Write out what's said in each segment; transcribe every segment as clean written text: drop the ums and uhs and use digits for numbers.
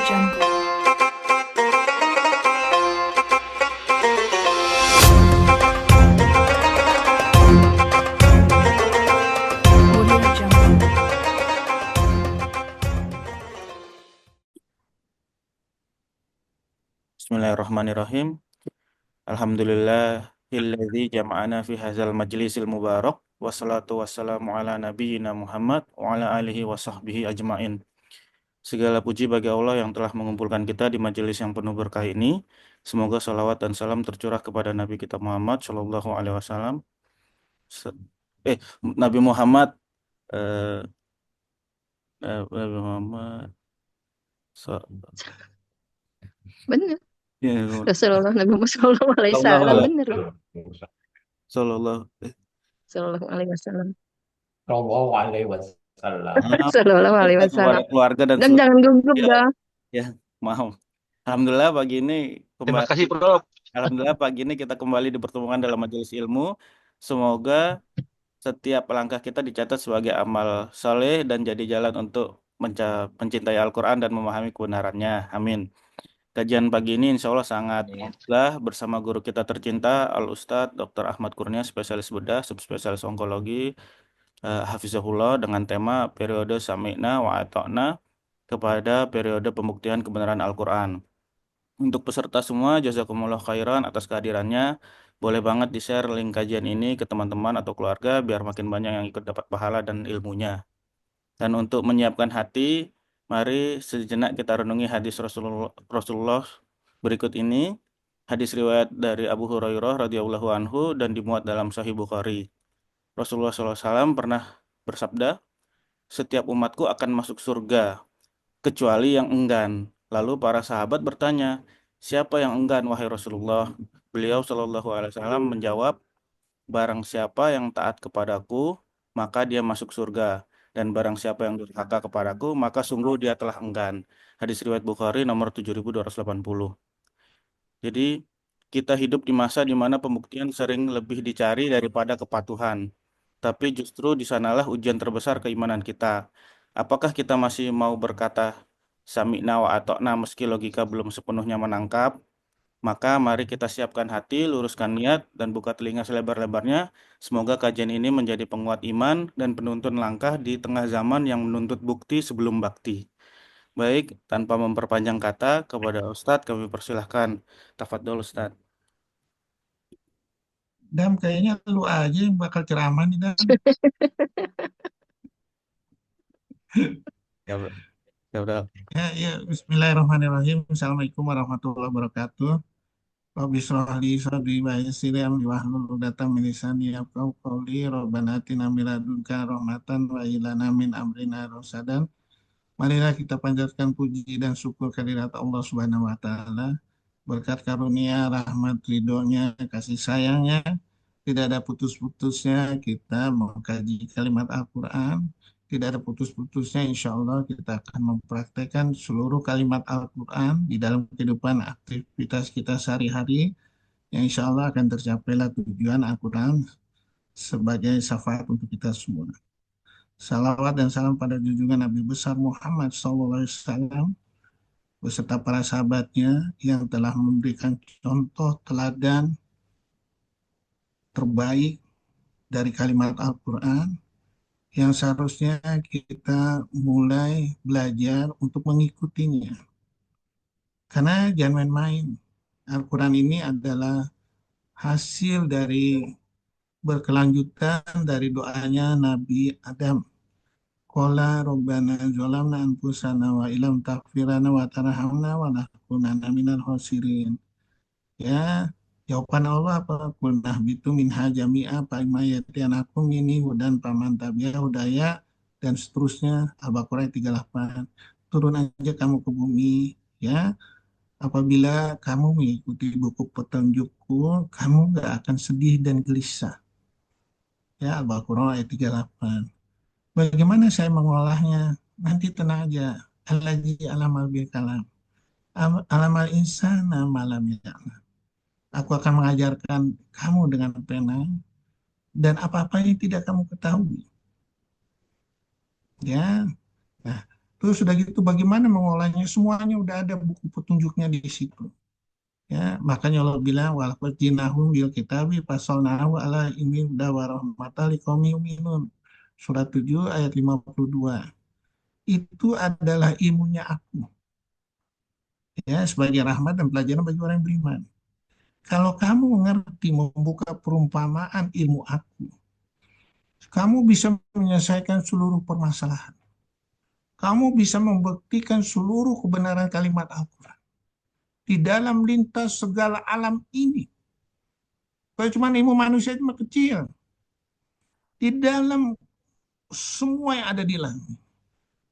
Jungle. Audio Jungle. Bismillahirrahmanirrahim. Alhamdulillahilladzi jama'ana fi hadzal majlisil mubarak. Wassalatu wassalamu ala nabiyyina Muhammad wa ala alihi wa sahbihi ajmain. Segala puji bagi Allah yang telah mengumpulkan kita di majelis yang penuh berkah ini. Semoga salawat dan salam tercurah kepada Nabi kita Muhammad Shallallahu Alaihi Wasallam. Se- Eh, Nabi Muhammad, eh, Nabi Muhammad, so- Bener. ya, Rasulullah Nabi Muhammad Sallallahu Alaihi Sallallahu Wasallam Alaihi bener loh. Sallallahu. Sallallahu Alaihi Wasallam. Sallallahu alaihi wasallam. Maaf, Sallallahu Alaihi kita kepada Wasallam. keluarga dan Dan seluruh. jangan gugup Ya, dah. ya, maaf. Alhamdulillah pagi ini Terima kembali. kasih, Prof. Alhamdulillah pagi ini kita kembali dipertemukan dalam majelis ilmu. Semoga setiap langkah kita dicatat sebagai amal soleh dan jadi jalan untuk mencintai Al-Quran dan memahami kebenarannya. Amin. Kajian pagi ini insya Allah sangat mudah bersama guru kita tercinta Al-Ustadz Dr. Ahmad Kurnia, spesialis bedah, subspesialis onkologi, Hafizahullah, dengan tema periode Sami'na wa Ata'na kepada periode pembuktian kebenaran Al-Quran. Untuk peserta semua, jazakumullah khairan atas kehadirannya. Boleh banget di-share link kajian ini ke teman-teman atau keluarga biar makin banyak yang ikut dapat pahala dan ilmunya. Dan untuk menyiapkan hati, mari sejenak kita renungi hadis Rasulullah berikut ini. Hadis riwayat dari Abu Hurairah radhiyallahu anhu dan dimuat dalam Sahih Bukhari. Rasulullah SAW pernah bersabda, "Setiap umatku akan masuk surga, kecuali yang enggan." Lalu para sahabat bertanya, "Siapa yang enggan, wahai Rasulullah?" Beliau Shallallahu Alaihi Wasallam menjawab, "Barang siapa yang taat kepadaku, maka dia masuk surga. Dan barang siapa yang durhaka kepadaku, maka sungguh dia telah enggan." Hadis riwayat Bukhari nomor 7280. Jadi, kita hidup di masa di mana pembuktian sering lebih dicari daripada kepatuhan. Tapi justru di sanalah ujian terbesar keimanan kita. Apakah kita masih mau berkata sami'na wa ata'na meski logika belum sepenuhnya menangkap? Maka mari kita siapkan hati, luruskan niat, dan buka telinga selebar-lebarnya. Semoga kajian ini menjadi penguat iman dan penuntun langkah di tengah zaman yang menuntut bukti sebelum bakti. Baik, tanpa memperpanjang kata, kepada Ustadz kami persilahkan. Tafadhol Ustadz. Dam, kayaknya lu aja yang bakal ceramah nih, Dam. Ya, ya udah. Ya, Bismillahirrahmanirrahim. Assalamualaikum warahmatullahi wabarakatuh. Rabbi shrah li sadri wa yassir li amri wahlul 'uqdatam min lisani yafqahu qawli. Rabbana atina min ladunka rahmatan wa hab lana min amrina rasadan. Marilah kita panjatkan puji dan syukur kehadirat Allah Subhanahu wa taala. Berkat karunia, rahmat, ridhonya, kasih sayangnya, tidak ada putus-putusnya kita mengkaji kalimat Al-Quran. Tidak ada putus-putusnya, insya Allah kita akan mempraktekkan seluruh kalimat Al-Quran di dalam kehidupan aktivitas kita sehari-hari, yang insya Allah akan tercapailah tujuan Al-Quran sebagai syafaat untuk kita semua. Salawat dan salam pada junjungan Nabi besar Muhammad SAW beserta para sahabatnya yang telah memberikan contoh teladan terbaik dari kalimat Al-Quran yang seharusnya kita mulai belajar untuk mengikutinya. Karena jangan main-main. Al-Quran ini adalah hasil dari berkelanjutan dari doanya Nabi Adam. Qala Rabbana zolamna anfusana wa ilam taghfirana wa tarhamna wa lakunanna minal khosirin. Ya, jawaban Allah apa? Kulnah bitu minha jami'a pa'imayatianakum ini hudan paman tabi'a hudaya dan seterusnya. Al-Baqarah 38. Turun aja kamu ke bumi, ya. Apabila kamu mengikuti buku petunjukku, kamu gak akan sedih dan gelisah. Ya, Al-Baqarah ayat 38. Bagaimana saya mengolahnya? Nanti tenang aja. Allazi alamal bil kalam. Alamal insana malam ya. Aku akan mengajarkan kamu dengan pena dan apa-apa yang tidak kamu ketahui. Ya, nah, Terus sudah gitu bagaimana mengolahnya? Semuanya udah ada buku petunjuknya di situ. Ya, makanya Allah bilang walaqad jinahum bil kitabi fasalnahu ala ini udah warahmatan liqaumin yu'minun. Surat 7 ayat 52. Itu adalah ilmunya aku. Ya, sebagai rahmat dan pelajaran bagi orang yang beriman. Kalau kamu mengerti membuka perumpamaan ilmu aku, kamu bisa menyelesaikan seluruh permasalahan. Kamu bisa membuktikan seluruh kebenaran kalimat Al-Quran di dalam lintas segala alam ini. Kalau cuma ilmu manusia cuma kecil. Di dalam semua yang ada di langit.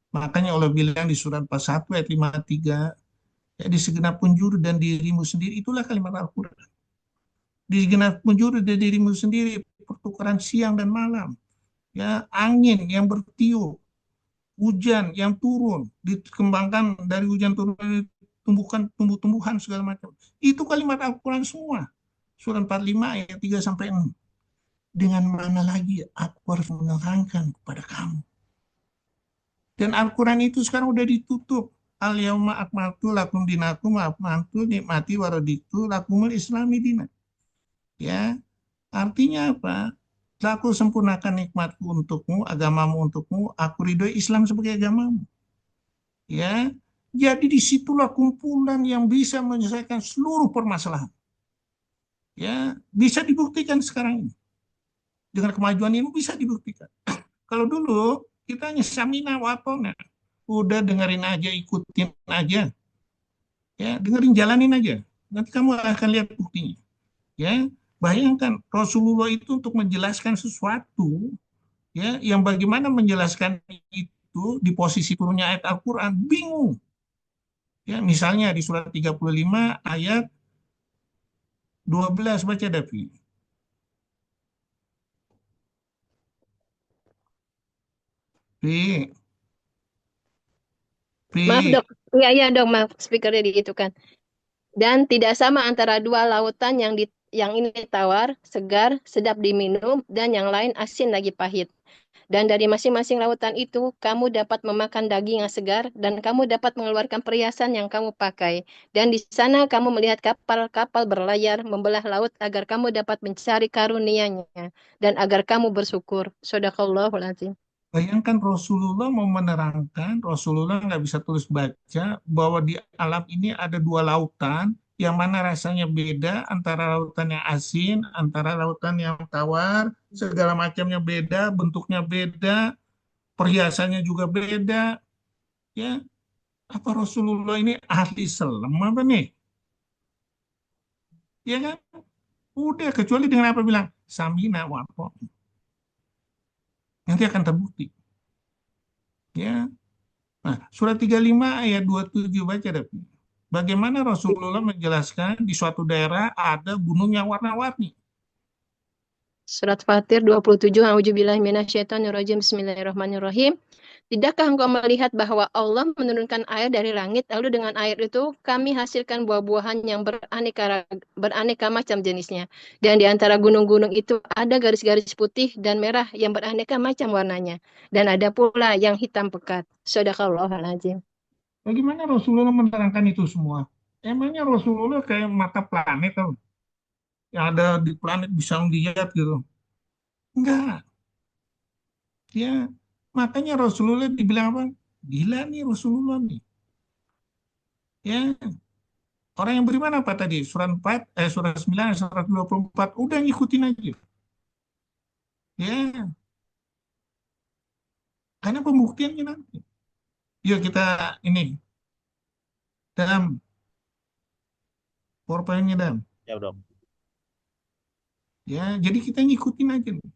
Makanya Allah bilang di surat 41 ayat 53, ya, di segenap penjuru dan dirimu sendiri, itulah kalimat Al-Quran. Di segenap penjuru dan dirimu sendiri, pertukaran siang dan malam. Ya, angin yang bertiup, hujan yang turun, dikembangkan dari hujan turun, tumbuhkan tumbuh-tumbuhan segala macam. Itu kalimat Al-Quran semua. Surat 45 ayat 3 sampai 6. Dengan mana lagi aku harus menerangkan kepada kamu? Dan Al-Quran itu sekarang udah ditutup. Al-yauma akmaltu lakum dinakum wa atmamtu nikmati wa raditu lakumul islami dina. Ya, artinya apa? Telah aku sempurnakan nikmatku untukmu, agamamu untukmu, aku ridhoi Islam sebagai agamamu. Ya, jadi disitulah kumpulan yang bisa menyelesaikan seluruh permasalahan. Ya, bisa dibuktikan sekarang ini. Dengan kemajuan ini bisa dibuktikan. Kalau dulu kita hanya samina wa atona. Udah dengerin aja, ikutin aja. Ya, dengerin, jalanin aja. Nanti kamu akan lihat buktinya. Ya, bayangkan Rasulullah itu untuk menjelaskan sesuatu, ya, yang bagaimana menjelaskan itu di posisi turunnya ayat Al-Qur'an, bingung. Ya, misalnya di surat 35 ayat 12, baca Davi. Pi, Maaf Pi. dok, iya dok, maaf speakernya gitu kan. Dan tidak sama antara dua lautan yang ini tawar, segar, sedap diminum, dan yang lain asin lagi pahit. Dan dari masing-masing lautan itu, kamu dapat memakan daging yang segar, dan kamu dapat mengeluarkan perhiasan yang kamu pakai. Dan di sana kamu melihat kapal-kapal berlayar membelah laut agar kamu dapat mencari karunia-Nya, dan agar kamu bersyukur. Shadaqallahul Azim. Bayangkan Rasulullah mau menerangkan, Rasulullah nggak bisa tulis baca, bahwa di alam ini ada dua lautan, yang mana rasanya beda, antara lautan yang asin, antara lautan yang tawar, segala macamnya beda, bentuknya beda, perhiasannya juga beda. Ya, apa Rasulullah ini ahli selam apa nih? Ya kan? Udah, kecuali dengan apa bilang, samina wa ata'na. Nanti akan terbukti. Ya, nah, surat 35 ayat 27 baca deh. Bagaimana Rasulullah menjelaskan di suatu daerah ada gunung yang warna-warni. Surat Fatir 27, A'udzubillahi minasyaitonirrajim, Bismillahirrahmanirrahim. Tidakkah engkau melihat bahwa Allah menurunkan air dari langit, lalu dengan air itu kami hasilkan buah-buahan yang beraneka macam jenisnya. Dan di antara gunung-gunung itu ada garis-garis putih dan merah yang beraneka macam warnanya. Dan ada pula yang hitam pekat. Shadaqallahul Azim. Bagaimana Rasulullah menerangkan itu semua? Emangnya Rasulullah kayak mata planet tau? Yang ada di planet bisa melihat gitu. Enggak. Ya, makanya Rasulullah dibilang apa? Gila nih Rasulullah nih. Ya, orang yang beriman apa tadi? Surat 9, surat 24. Udah ngikutin aja. Ya, karena pembuktiannya nanti. Yuk kita ini. Dalam PowerPoint-nya dalam. Ya udah. Ya, jadi kita ngikutin aja nih.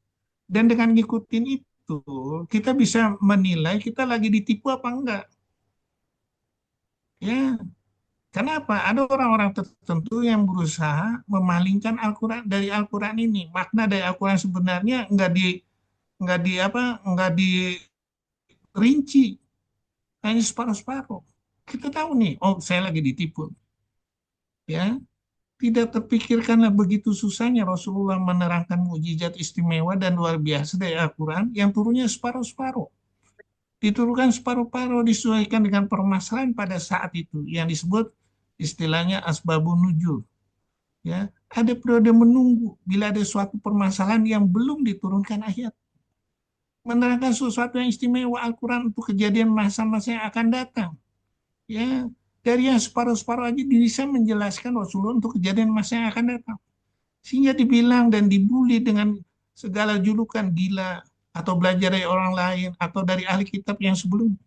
Dan dengan ngikutin itu, kita bisa menilai kita lagi ditipu apa enggak. Ya, kenapa? Ada orang-orang tertentu yang berusaha memalingkan Al-Quran dari Al-Quran ini. Makna dari Al-Quran sebenarnya enggak dirinci, hanya separuh-separuh. Kita tahu nih, oh saya lagi ditipu. Ya, tidak terpikirkanlah begitu susahnya Rasulullah menerangkan mukjizat istimewa dan luar biasa dari Al-Quran yang turunnya separuh-separuh. diturunkan separuh-paruh disesuaikan dengan permasalahan pada saat itu yang disebut istilahnya asbabun nuzul. Ya, ada periode menunggu bila ada suatu permasalahan yang belum diturunkan ayat. Menerangkan sesuatu yang istimewa Al-Quran untuk kejadian masa-masa yang akan datang. Ya, dari yang separuh-separuh aja bisa menjelaskan Rasulullah untuk kejadian masa yang akan datang. Sehingga dibilang dan dibully dengan segala julukan gila atau belajar dari orang lain atau dari ahli kitab yang sebelumnya.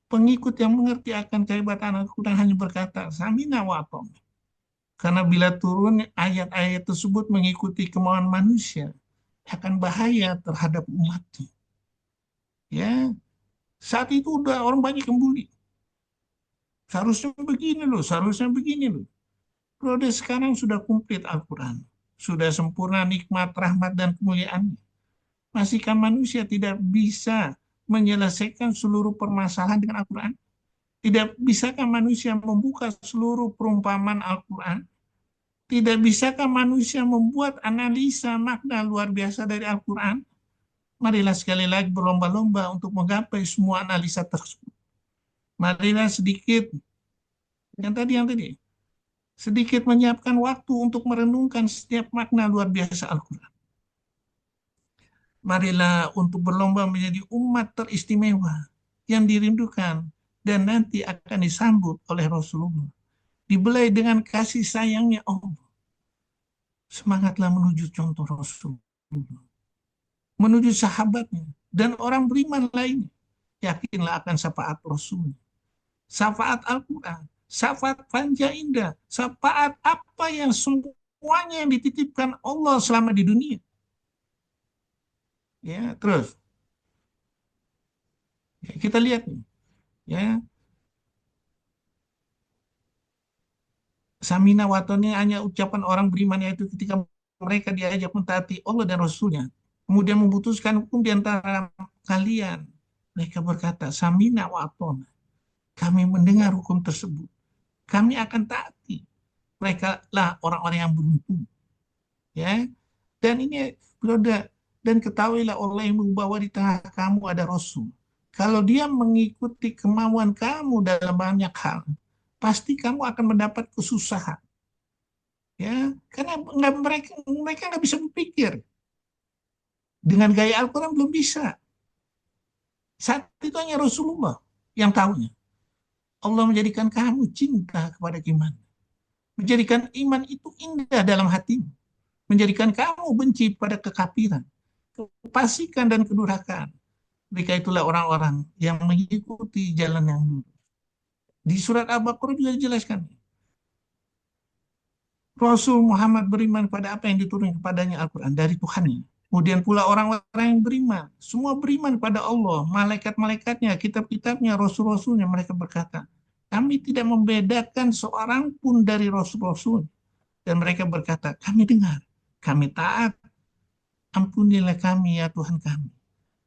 Pengikut yang mengerti akan kehebatan Al-Quran hanya berkata, Samina wa ata'na. Karena bila turun ayat-ayat tersebut mengikuti kemauan manusia, akan bahaya terhadap umatnya. Ya, saat itu udah orang banyak yang bully. Seharusnya begini loh, seharusnya begini loh. Periode sekarang sudah komplit Al-Quran. Sudah sempurna nikmat, rahmat, dan kemuliaan. Masihkah manusia tidak bisa menyelesaikan seluruh permasalahan dengan Al-Quran? Tidak bisakah manusia membuka seluruh perumpamaan Al-Quran? Tidak bisakah manusia membuat analisa makna luar biasa dari Al-Quran? Marilah sekali lagi berlomba-lomba untuk menggapai semua analisa tersebut. Marilah sedikit, yang tadi, sedikit menyiapkan waktu untuk merenungkan setiap makna luar biasa Al-Quran. Marilah untuk berlomba menjadi umat teristimewa yang dirindukan dan nanti akan disambut oleh Rasulullah. Dibelai dengan kasih sayangnya Allah. Semangatlah menuju contoh Rasulullah. Menuju sahabatnya dan orang beriman lainnya. Yakinlah akan syafaat Rasul. Syafaat Al-Quran. Syafaat Panja Indah. Syafaat apa yang semuanya yang dititipkan Allah selama di dunia. Ya, terus. Ya, kita lihat nih. Ya. Samina watoni hanya ucapan orang beriman yaitu ketika mereka diajak mentaati Allah dan Rasulnya. Kemudian memutuskan hukum di antara kalian. Mereka berkata, Samina watona. Kami mendengar hukum tersebut. Kami akan taati. Mereka lah orang-orang yang beruntung. Ya. Dan ini periode dan ketahuilah Allah yang membawa di tengah kamu ada Rasul. Kalau dia mengikuti kemauan kamu dalam banyak hal, pasti kamu akan mendapat kesusahan. Ya, karena mereka nggak bisa berpikir. Dengan gaya Al-Quran belum bisa. Saat itu hanya Rasulullah yang tahunya. Allah menjadikan kamu cinta kepada iman. Menjadikan iman itu indah dalam hatimu. Menjadikan kamu benci pada kekafiran, kefasikan dan kedurhakaan. Mereka itulah orang-orang yang mengikuti jalan yang lurus. Di surat Al-Baqarah juga dijelaskan. Rasul Muhammad beriman pada apa yang diturunkan kepadanya Al-Quran dari Tuhannya. Kemudian pula orang-orang yang beriman. Semua beriman pada Allah, malaikat-malaikatnya, kitab-kitabnya, rasul-rasulnya. Mereka berkata, kami tidak membedakan seorang pun dari rasul-rasul. Dan mereka berkata, kami dengar, kami taat. Ampunilah kami ya Tuhan kami.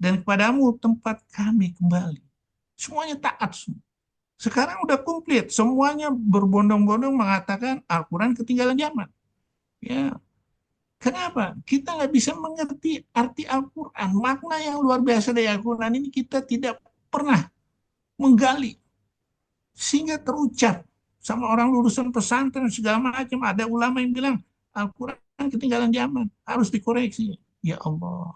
Dan kepadamu tempat kami kembali. Semuanya taat semua. Sekarang udah komplit. Semuanya berbondong-bondong mengatakan Al-Quran ketinggalan zaman. Ya. Kenapa? Kita nggak bisa mengerti arti Al-Quran. Makna yang luar biasa dari Al-Quran ini kita tidak pernah menggali. Sehingga terucap sama orang lulusan pesantren segala macam. Ada ulama yang bilang Al-Quran ketinggalan zaman. Harus dikoreksi. Ya Allah.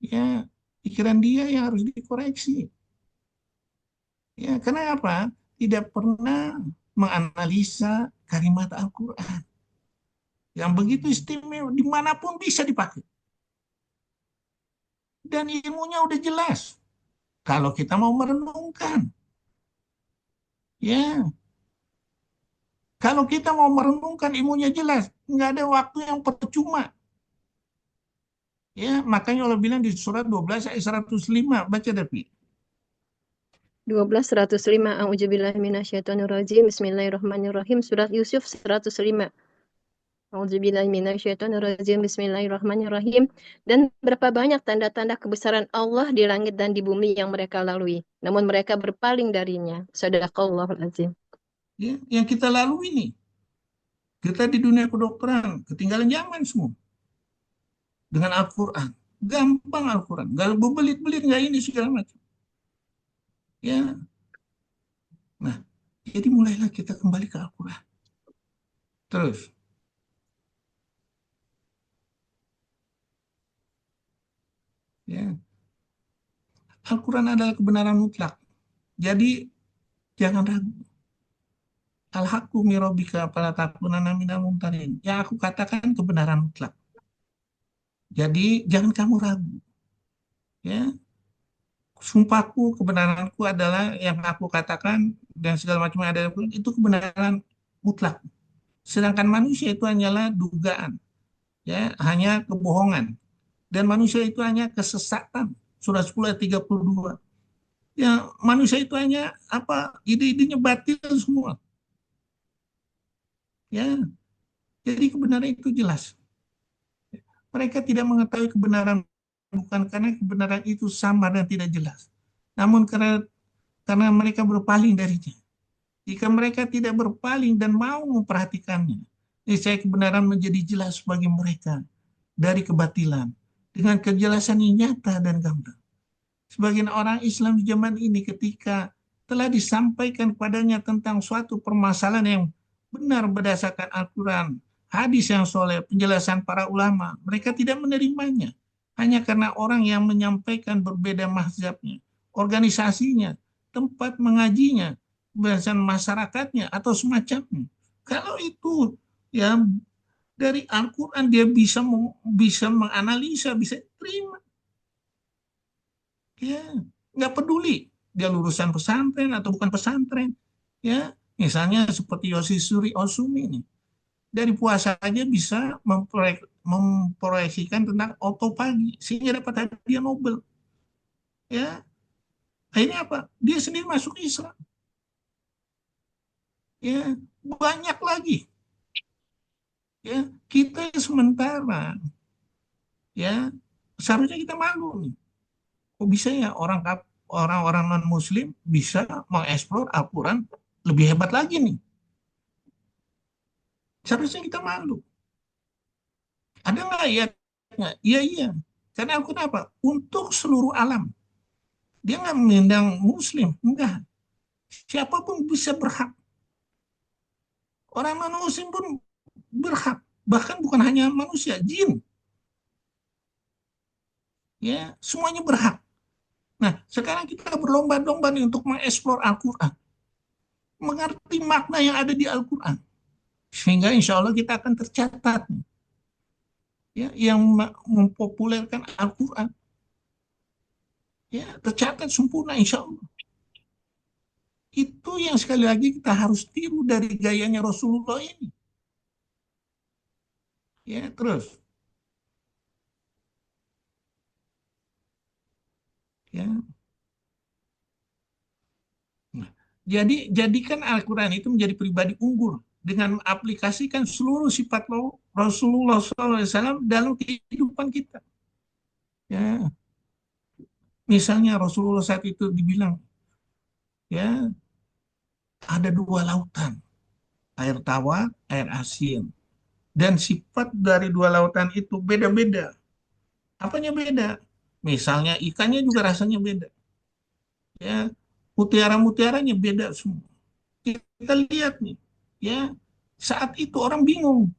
Ya, pikiran dia yang harus dikoreksi. Ya, kenapa? Tidak pernah menganalisa kalimat Al-Quran. Yang begitu istimewa, dimanapun bisa dipakai. Dan ilmunya udah jelas. Kalau kita mau merenungkan. Ya. Kalau kita mau merenungkan ilmunya jelas. Nggak ada waktu yang percuma. Ya, makanya Allah bilang di surat 12 ayat 105. Baca Dapi. 12:105 A'udzubillahi minasyaitonirrajim. Bismillahirrahmanirrahim. Surat Yusuf 105. A'udzubillahi minasyaitonirrajim. Bismillahirrahmanirrahim. Dan berapa banyak tanda-tanda kebesaran Allah di langit dan di bumi yang mereka lalui. Namun mereka berpaling darinya. Shadaqallahul azim. Ya, yang kita lalui ini. Kita di dunia kedokteran ketinggalan zaman semua. Dengan Al-Quran. Gampang Al-Quran. Gak berbelit-belit, gak ini segala macam. Ya, nah, jadi mulailah kita kembali ke Al-Quran. Terus, ya, Al-Quran adalah kebenaran mutlak. Jadi jangan ragu. Al-haqqu min rabbika fala takunanna minal mumtarin. Yang aku katakan kebenaran mutlak. Jadi jangan kamu ragu. Ya, sumpahku, kebenaranku adalah yang aku katakan dan segala macam yang ada itu kebenaran mutlak. Sedangkan manusia itu hanyalah dugaan, ya, hanya kebohongan. Dan manusia itu hanya kesesatan. Surah 10 ayat 32. Ya, manusia itu hanya apa? Ide-idenya batil semua. Ya, jadi kebenaran itu jelas. Mereka tidak mengetahui kebenaran bukan karena kebenaran itu samar dan tidak jelas, namun karena mereka berpaling darinya. Jika mereka tidak berpaling dan mau memperhatikannya, niscaya kebenaran menjadi jelas bagi mereka dari kebatilan dengan kejelasan yang nyata dan gamblang. Sebagian orang Islam di zaman ini ketika telah disampaikan kepadanya tentang suatu permasalahan yang benar berdasarkan Al-Quran, hadis yang soleh, penjelasan para ulama, mereka tidak menerimanya. Hanya karena orang yang menyampaikan berbeda mazhabnya, organisasinya, tempat mengajinya, kebiasaan masyarakatnya, atau semacamnya. Kalau itu ya dari Al-Quran dia bisa menganalisa, bisa terima. Ya, nggak peduli dia lulusan pesantren atau bukan pesantren. Ya, misalnya seperti Yosi Suri Osumi ini. Dari puasa aja bisa memproyeksikan tentang otopagi sehingga dapat hadiah Nobel. Ya, akhirnya apa? Dia sendiri masuk Islam. Ya, banyak lagi. Ya, kita sementara ya seharusnya kita malu nih. Kok bisa ya orang-orang non Muslim bisa mengeksplor Al-Quran lebih hebat lagi nih? Seharusnya kita malu. Ada nggak ayatnya? Iya, iya. Karena Al-Quran apa? Untuk seluruh alam. Dia nggak mengundang Muslim, enggak. Siapapun bisa berhak. Orang non Muslim pun berhak. Bahkan bukan hanya manusia, jin. Ya, semuanya berhak. Nah, sekarang kita berlomba-lomba nih untuk mengeksplor Al-Quran. Mengerti makna yang ada di Al-Quran. Sehingga insya Allah kita akan tercatat. Ya, yang mempopulerkan Al-Quran. Ya, tercatat sempurna insya Allah. Itu yang sekali lagi kita harus tiru dari gayanya Rasulullah ini. Ya, terus. Ya. Nah, jadikan Al-Quran itu menjadi pribadi unggul dengan mengaplikasikan seluruh sifat Rasulullah SAW dalam kehidupan kita. Ya, misalnya Rasulullah saat itu dibilang, ya ada dua lautan, air tawar, air asin, dan sifat dari dua lautan itu beda-beda. Apanya beda? Misalnya ikannya juga rasanya beda. Ya, mutiara-mutiaranya beda semua. Kita lihat nih, ya saat itu orang bingung.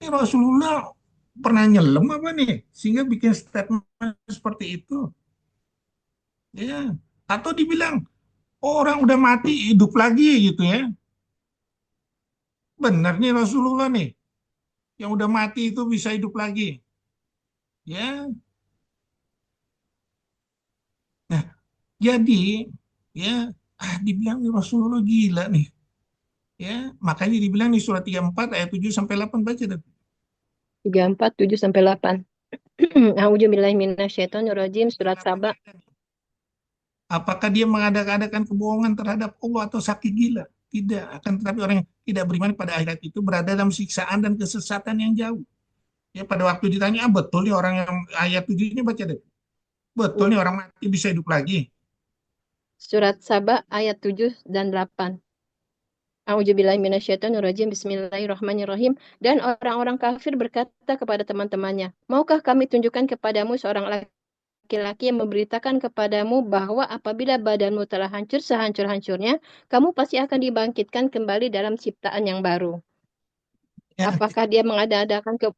Ini Rasulullah pernah nyelam apa nih sehingga bikin statement seperti itu? Ya, atau dibilang oh, orang udah mati hidup lagi gitu ya? Benar nih Rasulullah nih, yang udah mati itu bisa hidup lagi. Ya, nah jadi ya dibilang nih Rasulullah gila nih. Ya, makanya dibilang di surat 34 ayat 7 sampai 8 baca deh. 34, 7 sampai 8. A'udzubillahi minasyaitonirrajim, surat Saba. Apakah dia mengadakan kebohongan terhadap Allah atau sakit gila? Tidak. Akan tetapi orang yang tidak beriman pada akhirat itu berada dalam siksaan dan kesesatan yang jauh. Ya, pada waktu ditanya, betul nih orang yang ayat 7 ini baca deh. Betul nih orang mati bisa hidup lagi. Surat Saba ayat 7 dan 8. A'udzubillahi minasyaitonirrajim. Bismillahirrahmanirrahim. Dan orang-orang kafir berkata kepada teman-temannya, maukah kami tunjukkan kepadamu seorang laki-laki yang memberitakan kepadamu bahwa apabila badanmu telah hancur sehancur-hancurnya, kamu pasti akan dibangkitkan kembali dalam ciptaan yang baru. Ya, Apakah dia mengada-adakan ke...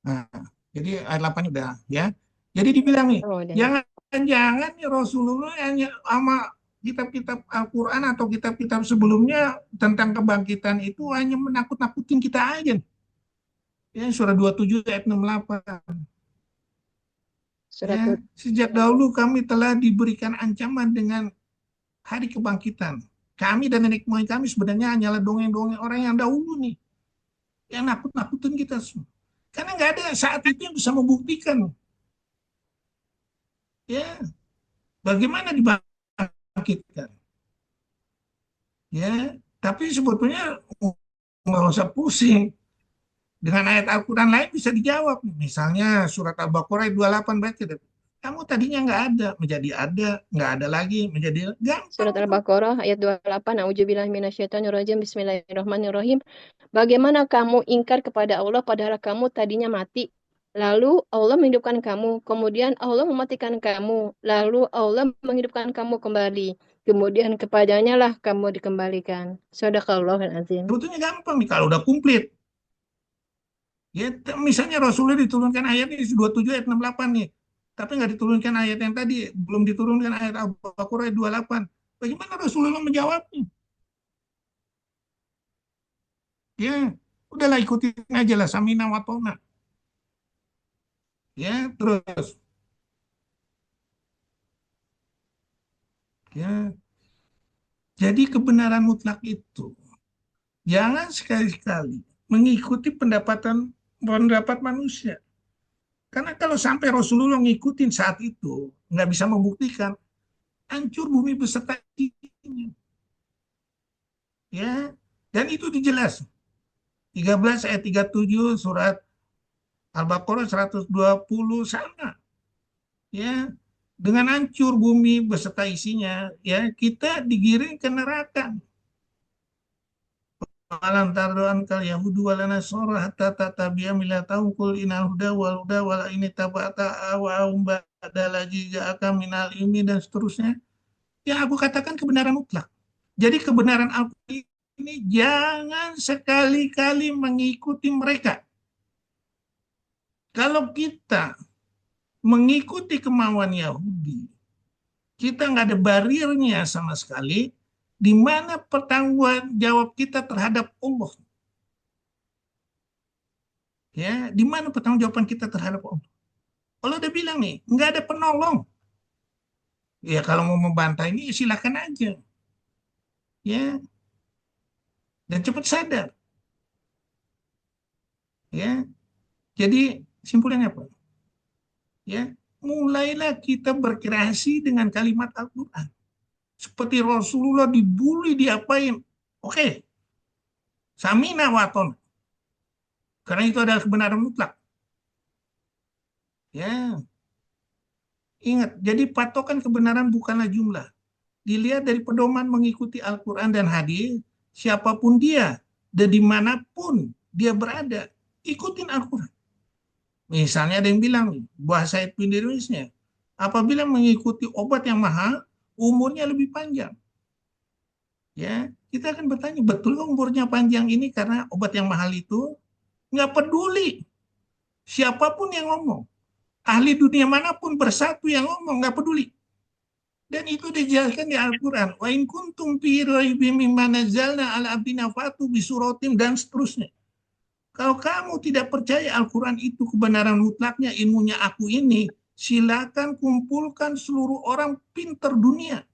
nah, jadi ayat 8 udah ya. Jadi dibilang nih, Oh, udah. jangan-jangan nih Rasulullah hanya sama kitab-kitab Al-Quran atau kitab-kitab sebelumnya tentang kebangkitan itu hanya menakut-nakutin kita aja. Ya, surah 27 ayat 68. Surat Ya, sejak dahulu kami telah diberikan ancaman dengan hari kebangkitan. Kami dan nenek moyang kami sebenarnya hanyalah dongeng-dongeng orang yang dahulu nih, yang nakut-nakutin kita semua. Karena nggak ada saat itu yang bisa membuktikan. Ya, bagaimana dibangkitkan? Ya, tapi sebetulnya nggak usah pusing. Dengan ayat Al-Quran lain bisa dijawab. Misalnya surat Al-Baqarah ayat 28 baca. Kamu tadinya nggak ada, menjadi ada, nggak ada lagi, menjadi Surat gampang. Al-Baqarah ayat 28. A'udzubillahi minasyaitonirrajim. Bismillahirrahmanirrahim. Bagaimana kamu ingkar kepada Allah padahal kamu tadinya mati? Lalu Allah menghidupkan kamu, kemudian Allah mematikan kamu, lalu Allah menghidupkan kamu kembali. Kemudian kepadanya lah kamu dikembalikan. Shadaqallahul azim. Sebetulnya gampang nih kalau udah komplit. Ya, misalnya Rasulullah diturunkan ayat ini 27 ayat 68 nih. Tapi nggak diturunkan ayat yang tadi, belum diturunkan ayat Al-Baqarah ayat 28. Bagaimana Rasulullah menjawabnya? Ya, udahlah ikutin aja lah samina wa ta'na. Ya, terus ya. Jadi kebenaran mutlak itu jangan sekali-kali mengikuti pendapat manusia. Karena kalau sampai Rasulullah ngikutin saat itu, nggak bisa membuktikan, hancur bumi beserta isinya. Ya, dan itu dijelas. 13 ayat 37 surat Al-Baqarah 120 sama. Ya, dengan hancur bumi beserta isinya, ya kita digiring ke neraka. Alam tardoan kal yahudu wala nasara hatta tatabiya millatahum qul innal huda wal huda wala ini tabata wa ba'da lagi ja'aka minal ilmi dan seterusnya. Yang aku katakan kebenaran mutlak. Jadi kebenaran Al-Quran ini jangan sekali-kali mengikuti mereka. Kalau kita mengikuti kemauan Yahudi, kita nggak ada barirnya sama sekali, di mana pertanggung jawab kita terhadap Allah. Ya, di mana pertanggungjawaban kita terhadap Allah? Allah udah bilang nih, nggak ada penolong. Ya kalau mau membantah ini silakan aja. Ya, dan cepat sadar. Ya, jadi simpulnya apa? Ya, mulailah kita berkreasi dengan kalimat Al-Quran. Seperti Rasulullah dibully, diapain. Oke, samina waton. Karena itu adalah kebenaran mutlak. Ya, ingat, jadi patokan kebenaran bukanlah jumlah. Dilihat dari pedoman mengikuti Al-Quran dan hadis, siapapun dia, dan dimanapun dia berada, ikutin Al-Quran. Misalnya ada yang bilang, bahasa epidermisnya, apabila mengikuti obat yang mahal, umurnya lebih panjang. Ya, kita akan bertanya, betul umurnya panjang ini karena obat yang mahal itu? Nggak peduli siapapun yang ngomong. Ahli dunia manapun bersatu yang ngomong, nggak peduli. Dan itu dijelaskan di Al-Quran. Wa in kuntum fi raibim mimma nazzalna ala abdina fatu bisuratim dan seterusnya. Kalau kamu tidak percaya Al-Quran itu kebenaran mutlaknya ilmunya aku ini, silakan kumpulkan seluruh orang pinter dunia.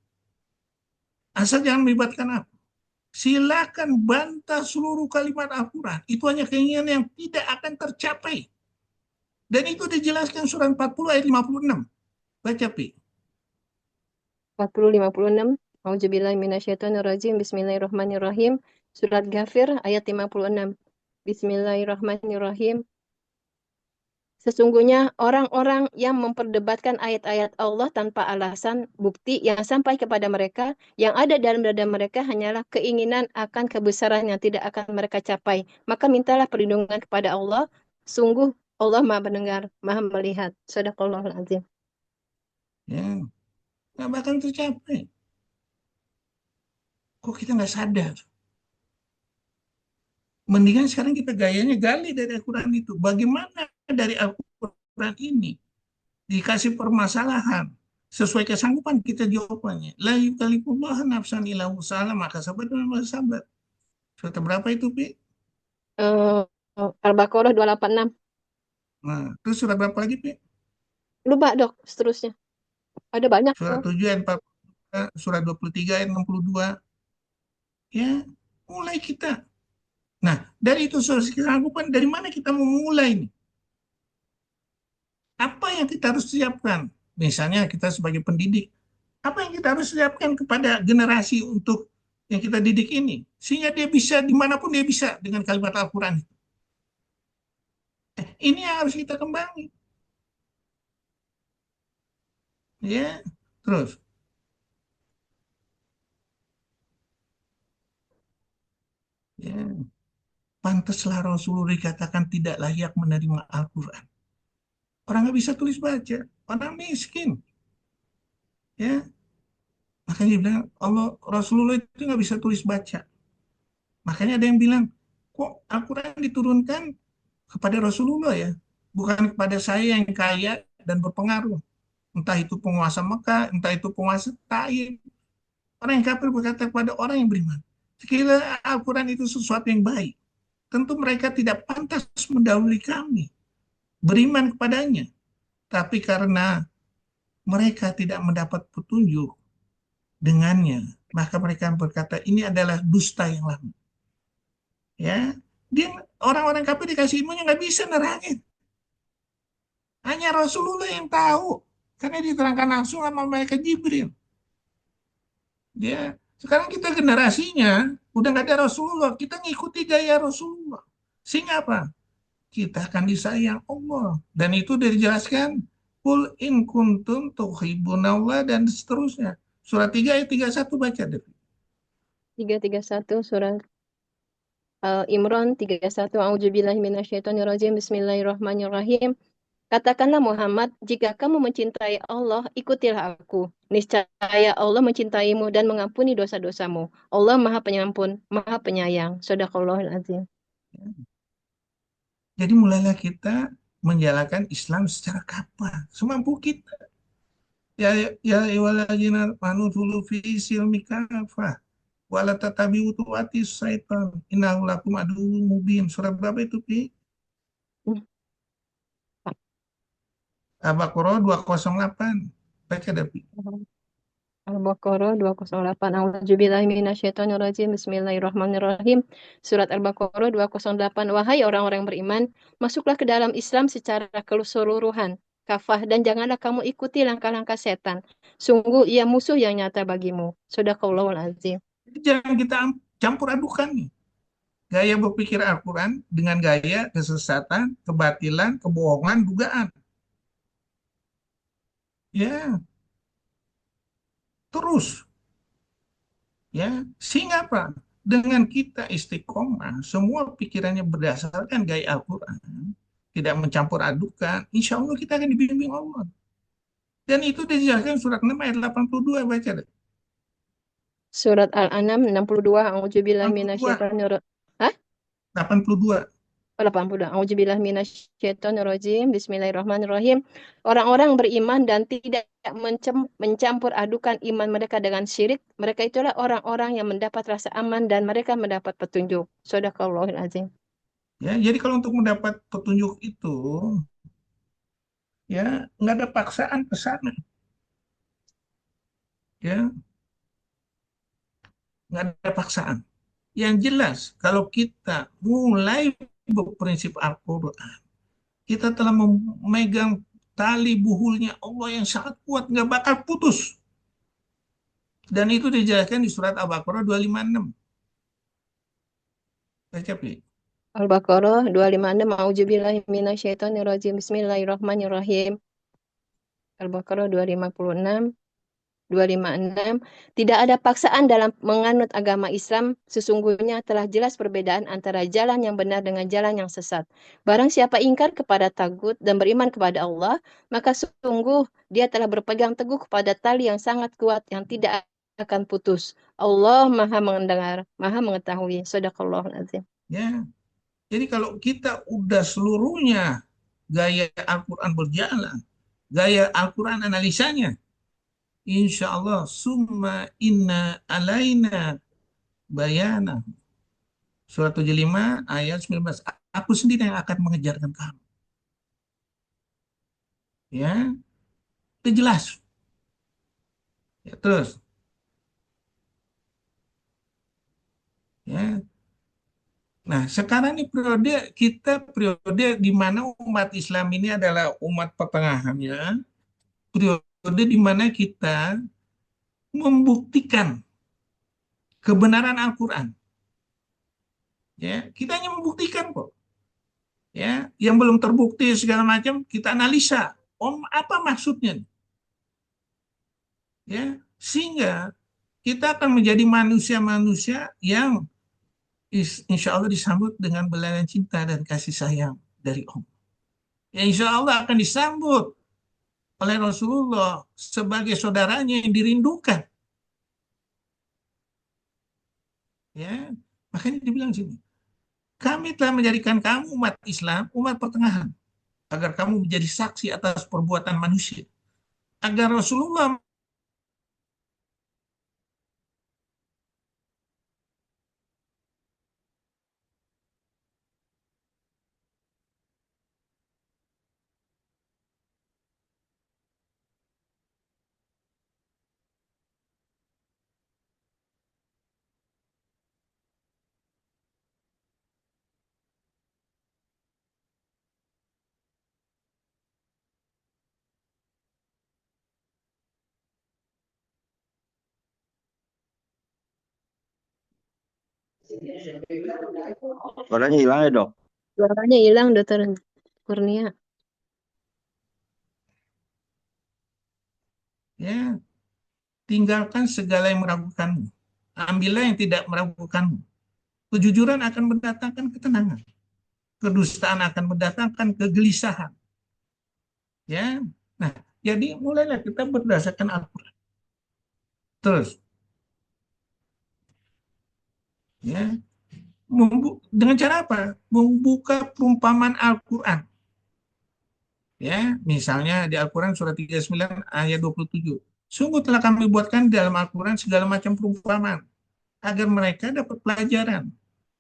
Asal jangan melibatkan aku. Silakan bantah seluruh kalimat Al-Quran. Itu hanya keinginan yang tidak akan tercapai. Dan itu dijelaskan surat 40 ayat 56. Baca, Pi. 40-56. A'udzubillahi minasyaitonirrajim. Bismillahirrahmanirrahim. Surat Ghafir ayat 56. Bismillahirrahmanirrahim. Sesungguhnya orang-orang yang memperdebatkan ayat-ayat Allah tanpa alasan bukti yang sampai kepada mereka, yang ada dalam dada mereka hanyalah keinginan akan kebesaran yang tidak akan mereka capai. Maka mintalah perlindungan kepada Allah. Sungguh Allah Maha mendengar, Maha melihat. Shadaqallahul azim. Ya, nggak bakal tercapai. Kok kita nggak sadar? Mendingan sekarang kita gayanya gali dari Al-Quran itu. Bagaimana dari Al-Quran ini dikasih permasalahan sesuai kesanggupan kita jawabannya. La yukallifullah nafsan illa wus'aha, maka sabar dan sabar. Surat berapa itu, Pi? Eh, Al-Baqarah 286. Nah, terus surat berapa lagi, Pi? Lupa dok, seterusnya. Ada banyak Surat tuh. 7 ayat 43, surat 23 ayat 62. Ya, mulai kita. Nah, dari itu surat kesanggupan, dari mana kita mau mulai nih? Apa yang kita harus siapkan? Misalnya kita sebagai pendidik, apa yang kita harus siapkan kepada generasi untuk yang kita didik ini? Sehingga dia bisa, dimanapun dia bisa dengan kalimat Al-Quran. Ini yang harus kita kembangin. Ya, terus. Ya, pantaslah Rasulullah dikatakan tidak layak menerima Al-Quran. Orang nggak bisa tulis baca, orang miskin. Ya, makanya dia bilang Allah Rasulullah itu nggak bisa tulis baca. Makanya ada yang bilang, kok Al-Quran diturunkan kepada Rasulullah ya, bukan kepada saya yang kaya dan berpengaruh. Entah itu penguasa Mekah, entah itu penguasa Taif. Orang yang kafir berkata kepada orang yang beriman, sekiranya Al-Quran itu sesuatu yang baik, tentu mereka tidak pantas mendahului kami, beriman kepadanya. Tapi karena mereka tidak mendapat petunjuk dengannya, maka mereka berkata ini adalah dusta yang lama. Ya, dia orang-orang kafir dikasih ilmunya nggak bisa nerangin. Hanya Rasulullah yang tahu, karena diterangkan langsung sama malaikat Jibril. Ya, sekarang kita generasinya udah nggak ada Rasulullah, kita ngikuti gaya Rasulullah. Sehingga apa? Kita akan disayang Allah. Dan itu udah dijelaskan. Qul in kuntum tuhibbunallah dan seterusnya. Surat 3 ayat 31 baca deh. 331 surat Imran 31. A'udzubillahi minasyaitonirrajim. Bismillahirrahmanirrahim. Katakanlah Muhammad, jika kamu mencintai Allah, ikutilah aku. Niscaya Allah mencintaimu dan mengampuni dosa-dosamu. Allah Maha Pengampun, Maha Penyayang. Shadaqallahul azim. Jadi mulailah kita menjalankan Islam secara kapal, semampu kita. Ya ya ayyuhalladzina amanu dkhulu fi silmi kafah wala tatabi'u khutuwatis syaitan innahu lakum aduwwun mubin. Surat berapa itu, Pi? Hmm. Al-Baqarah 208. Baca deh, Pi. Al-Baqarah 208. A'udzubillahi minasyaitonirrajim. Bismillahirrahmanirrahim. Surat Al-Baqarah 208. Wahai orang-orang beriman, masuklah ke dalam Islam secara keseluruhan, kafah, dan janganlah kamu ikuti langkah-langkah setan. Sungguh ia musuh yang nyata bagimu. Shadaqallahul azim. Jadi jangan kita campur adukan nih. Gaya berpikir Al-Quran dengan gaya kesesatan, kebatilan, kebohongan, dugaan. Ya, terus. Ya, sehingga apa? Dengan kita istiqomah, semua pikirannya berdasarkan gaya Al-Quran, tidak mencampur adukan, insya Allah kita akan dibimbing Allah. Dan itu dijelaskan surat 6 ayat 82, baca deh. Surat Al-An'am 62. A'udzubillahi 82, minasyaitonirrajim. Hah? 82. 82. A'udzubillahi minasyaitonirrajim. Bismillahirrahmanirrahim. Orang-orang beriman dan tidak mencampur adukan iman mereka dengan syirik, mereka itulah orang-orang yang mendapat rasa aman dan mereka mendapat petunjuk. Shadaqallahul azim. Ya, jadi kalau untuk mendapat petunjuk itu, ya nggak ada paksaan ke sana. Ya, nggak ada paksaan. Yang jelas, kalau kita mulai berprinsip Al-Quran, kita telah memegang tali buhulnya Allah yang sangat kuat, nggak bakal putus. Dan itu dijelaskan di surat Al-Baqarah 256. Baca, Pi. Al-Baqarah 256. A'udzubillahi minasyaitonirrajim. Bismillahirrahmanirrahim. Al-Baqarah 256. 256, tidak ada paksaan dalam menganut agama Islam, sesungguhnya telah jelas perbedaan antara jalan yang benar dengan jalan yang sesat. Barang siapa ingkar kepada tagut dan beriman kepada Allah, maka sungguh dia telah berpegang teguh kepada tali yang sangat kuat yang tidak akan putus. Allah Maha mendengar, Maha mengetahui. Shadaqallahul azim. Ya, jadi kalau kita udah seluruhnya gaya Al-Quran berjalan, gaya Al-Quran analisanya, insya Allah, summa inna alaina bayana. Surat 75 ayat 19. Aku sendiri yang akan mengejarkan kamu. Ya, itu jelas. Ya, terus, ya. Nah, sekarang ini periode di mana umat Islam ini adalah umat pertengahan, ya. Periode di mana kita membuktikan kebenaran Al-Quran. Ya, kita hanya membuktikan kok. Ya, yang belum terbukti segala macam kita analisa. Apa maksudnya? Ya, sehingga kita akan menjadi manusia-manusia yang insya Allah disambut dengan belayan cinta dan kasih sayang dari Allah. Ya, insya Allah akan disambut oleh Rasulullah sebagai saudaranya yang dirindukan. Ya, makanya dibilang sini, kami telah menjadikan kamu umat Islam, umat pertengahan, agar kamu menjadi saksi atas perbuatan manusia. Agar Rasulullah Suaranya hilang ya, Dok? Suaranya hilang, Dokter Kurnia. ya, tinggalkan segala yang meragukanmu. Ambillah yang tidak meragukanmu. Kejujuran akan mendatangkan ketenangan. Kedustaan akan mendatangkan kegelisahan. Ya, nah, jadi mulailah kita berdasarkan Al-Quran. Terus, ya, dengan cara apa? Membuka perumpamaan Al-Quran. Ya, misalnya di Al-Quran surat 39 ayat 27. Sungguh telah kami buatkan di dalam Al-Quran segala macam perumpamaan agar mereka dapat pelajaran.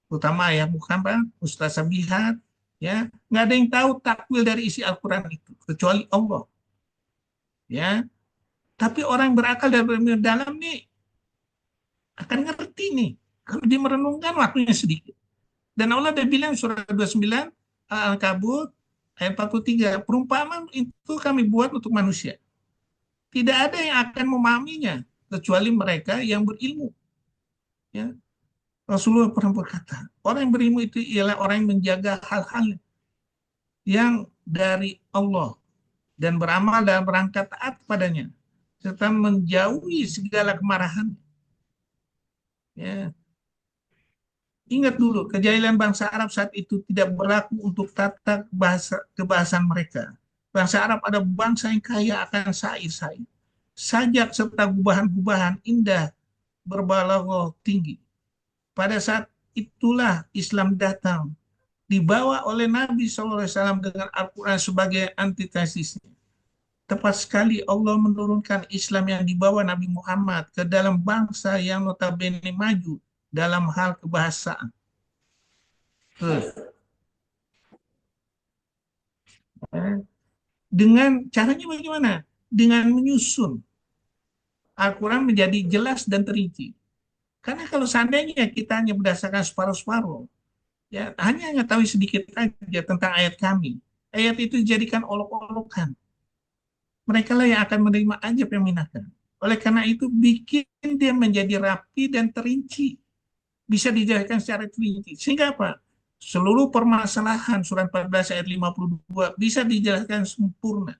Terutama ayat Muhammad, Ustaz Sabihat, ya, nggak ada yang tahu takwil dari isi Al-Quran itu kecuali Allah. Ya, tapi orang berakal dan dalam nih akan ngerti nih. Kalau dia merenungkan waktunya sedikit. Dan Allah udah bilang surat 29 Al-Ankabut ayat 43, perumpamaan itu kami buat untuk manusia. Tidak ada yang akan memahaminya kecuali mereka yang berilmu. Ya. Rasulullah pernah berkata, orang yang berilmu itu ialah orang yang menjaga hal-hal yang dari Allah dan beramal dalam rangka taat kepadanya serta menjauhi segala kemarahan. Ya. Ingat dulu, kejahilan bangsa Arab saat itu tidak berlaku untuk tata kebahasan mereka. Bangsa Arab ada bangsa yang kaya akan sair-sair, sajak serta gubahan-gubahan indah berbalaghah tinggi. Pada saat itulah Islam datang, dibawa oleh Nabi SAW dengan Al-Quran sebagai antitesisnya. Tepat sekali Allah menurunkan Islam yang dibawa Nabi Muhammad ke dalam bangsa yang notabene maju dalam hal kebahasaan. Dengan caranya bagaimana? Dengan menyusun Al-Quran menjadi jelas dan terinci. Karena kalau seandainya kita hanya berdasarkan separuh-separuh, ya hanya mengetahui sedikit saja tentang ayat kami, ayat itu dijadikan olok-olokan. Mereka lah yang akan menerima ajab yang menyenangkan. Oleh karena itu, bikin dia menjadi rapi dan terinci. Bisa dijelaskan secara terinci. Sehingga apa? Seluruh permasalahan surat 14 ayat 52 bisa dijelaskan sempurna.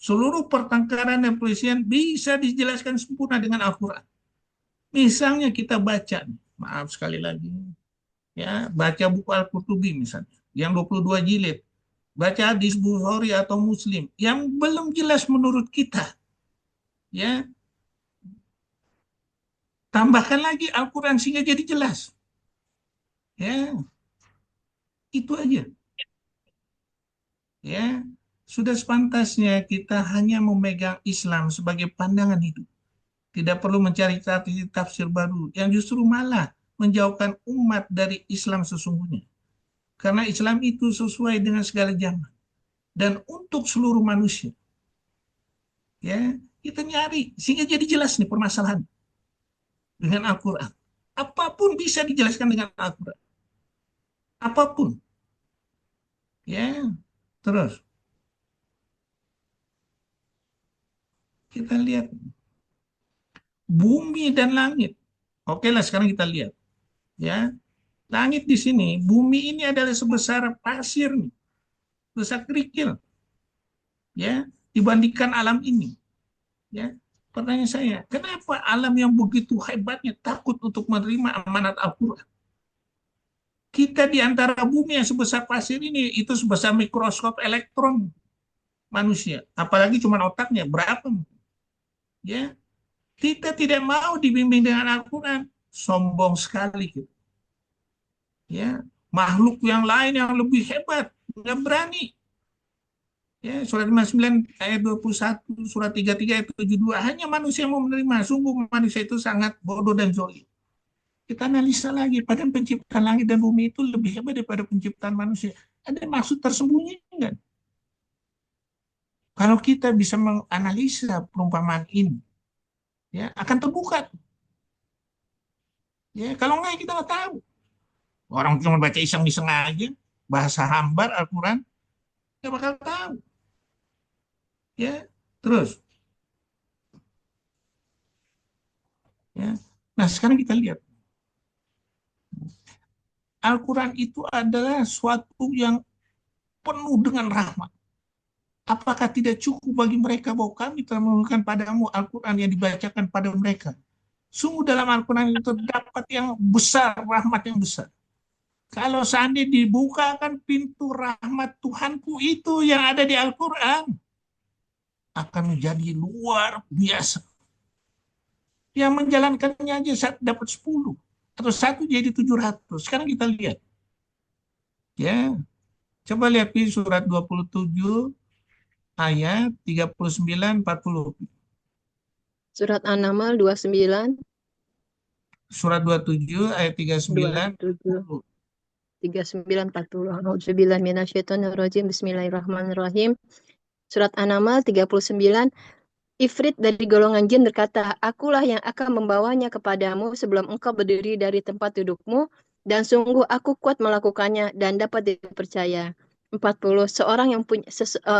Seluruh pertengkaran dan perselisihan bisa dijelaskan sempurna dengan Al-Quran. Misalnya kita baca, maaf sekali lagi, ya baca buku Al-Qurtubi misalnya, yang 22 jilid, baca hadis Bukhari atau Muslim, yang belum jelas menurut kita, ya tambahkan lagi Al-Quran sehingga jadi jelas. Ya, itu aja. Ya, sudah sepantasnya kita hanya memegang Islam sebagai pandangan hidup. Tidak perlu mencari tafsir baru yang justru malah menjauhkan umat dari Islam sesungguhnya. Karena Islam itu sesuai dengan segala zaman dan untuk seluruh manusia. Ya, kita nyari sehingga jadi jelas nih permasalahan dengan Al-Quran. Apapun bisa dijelaskan dengan Al-Quran. Apapun. Ya, terus kita lihat bumi dan langit. Oke lah, sekarang kita lihat. Ya, langit di sini, bumi ini adalah sebesar pasir, besar kerikil. Ya, dibandingkan alam ini. Ya, pertanyaan saya, kenapa alam yang begitu hebatnya takut untuk menerima amanat Al-Quran? Kita di antara bumi yang sebesar pasir ini, itu sebesar mikroskop elektron manusia. Apalagi cuma otaknya, berapa? Ya, kita tidak mau dibimbing dengan Al-Quran. Sombong sekali gitu. Ya, makhluk yang lain yang lebih hebat, nggak berani. Ya, surat 59 ayat 21, surat 33 ayat 72, hanya manusia yang mau menerima. Sungguh manusia itu sangat bodoh dan zalim. Kita analisa lagi, pada penciptaan langit dan bumi itu lebih hebat daripada penciptaan manusia. Ada maksud tersembunyi enggak? Kalau kita bisa menganalisa perumpamaan ini, ya akan terbuka. Ya, kalau enggak kita nggak tahu. Orang cuma baca iseng-iseng aja, bahasa hambar Al-Quran, nggak bakal tahu. Ya, terus. Ya. Nah, sekarang kita lihat. Al-Quran itu adalah suatu yang penuh dengan rahmat. Apakah tidak cukup bagi mereka bahwa kami telah menurunkan padamu Al-Quran yang dibacakan pada mereka? Sungguh dalam Al-Quran itu terdapat yang besar, rahmat yang besar. Kalau seandainya dibukakan pintu rahmat Tuhanku itu yang ada di Al-Quran, akan menjadi luar biasa. Yang menjalankannya aja dapat 10. Terus 1 jadi 700. Sekarang kita lihat. Ya, coba lihat di surat 27 ayat 39-40. Surat An-Naml 29, Surat 27 ayat 39. 27, 39, 40. A'udzubillah minasyaitonirrajim. Bismillahirrahmanirrahim. Surat An-Naml 39. Ifrit dari golongan jin berkata, akulah yang akan membawanya kepadamu sebelum engkau berdiri dari tempat dudukmu, dan sungguh aku kuat melakukannya dan dapat dipercaya. 40.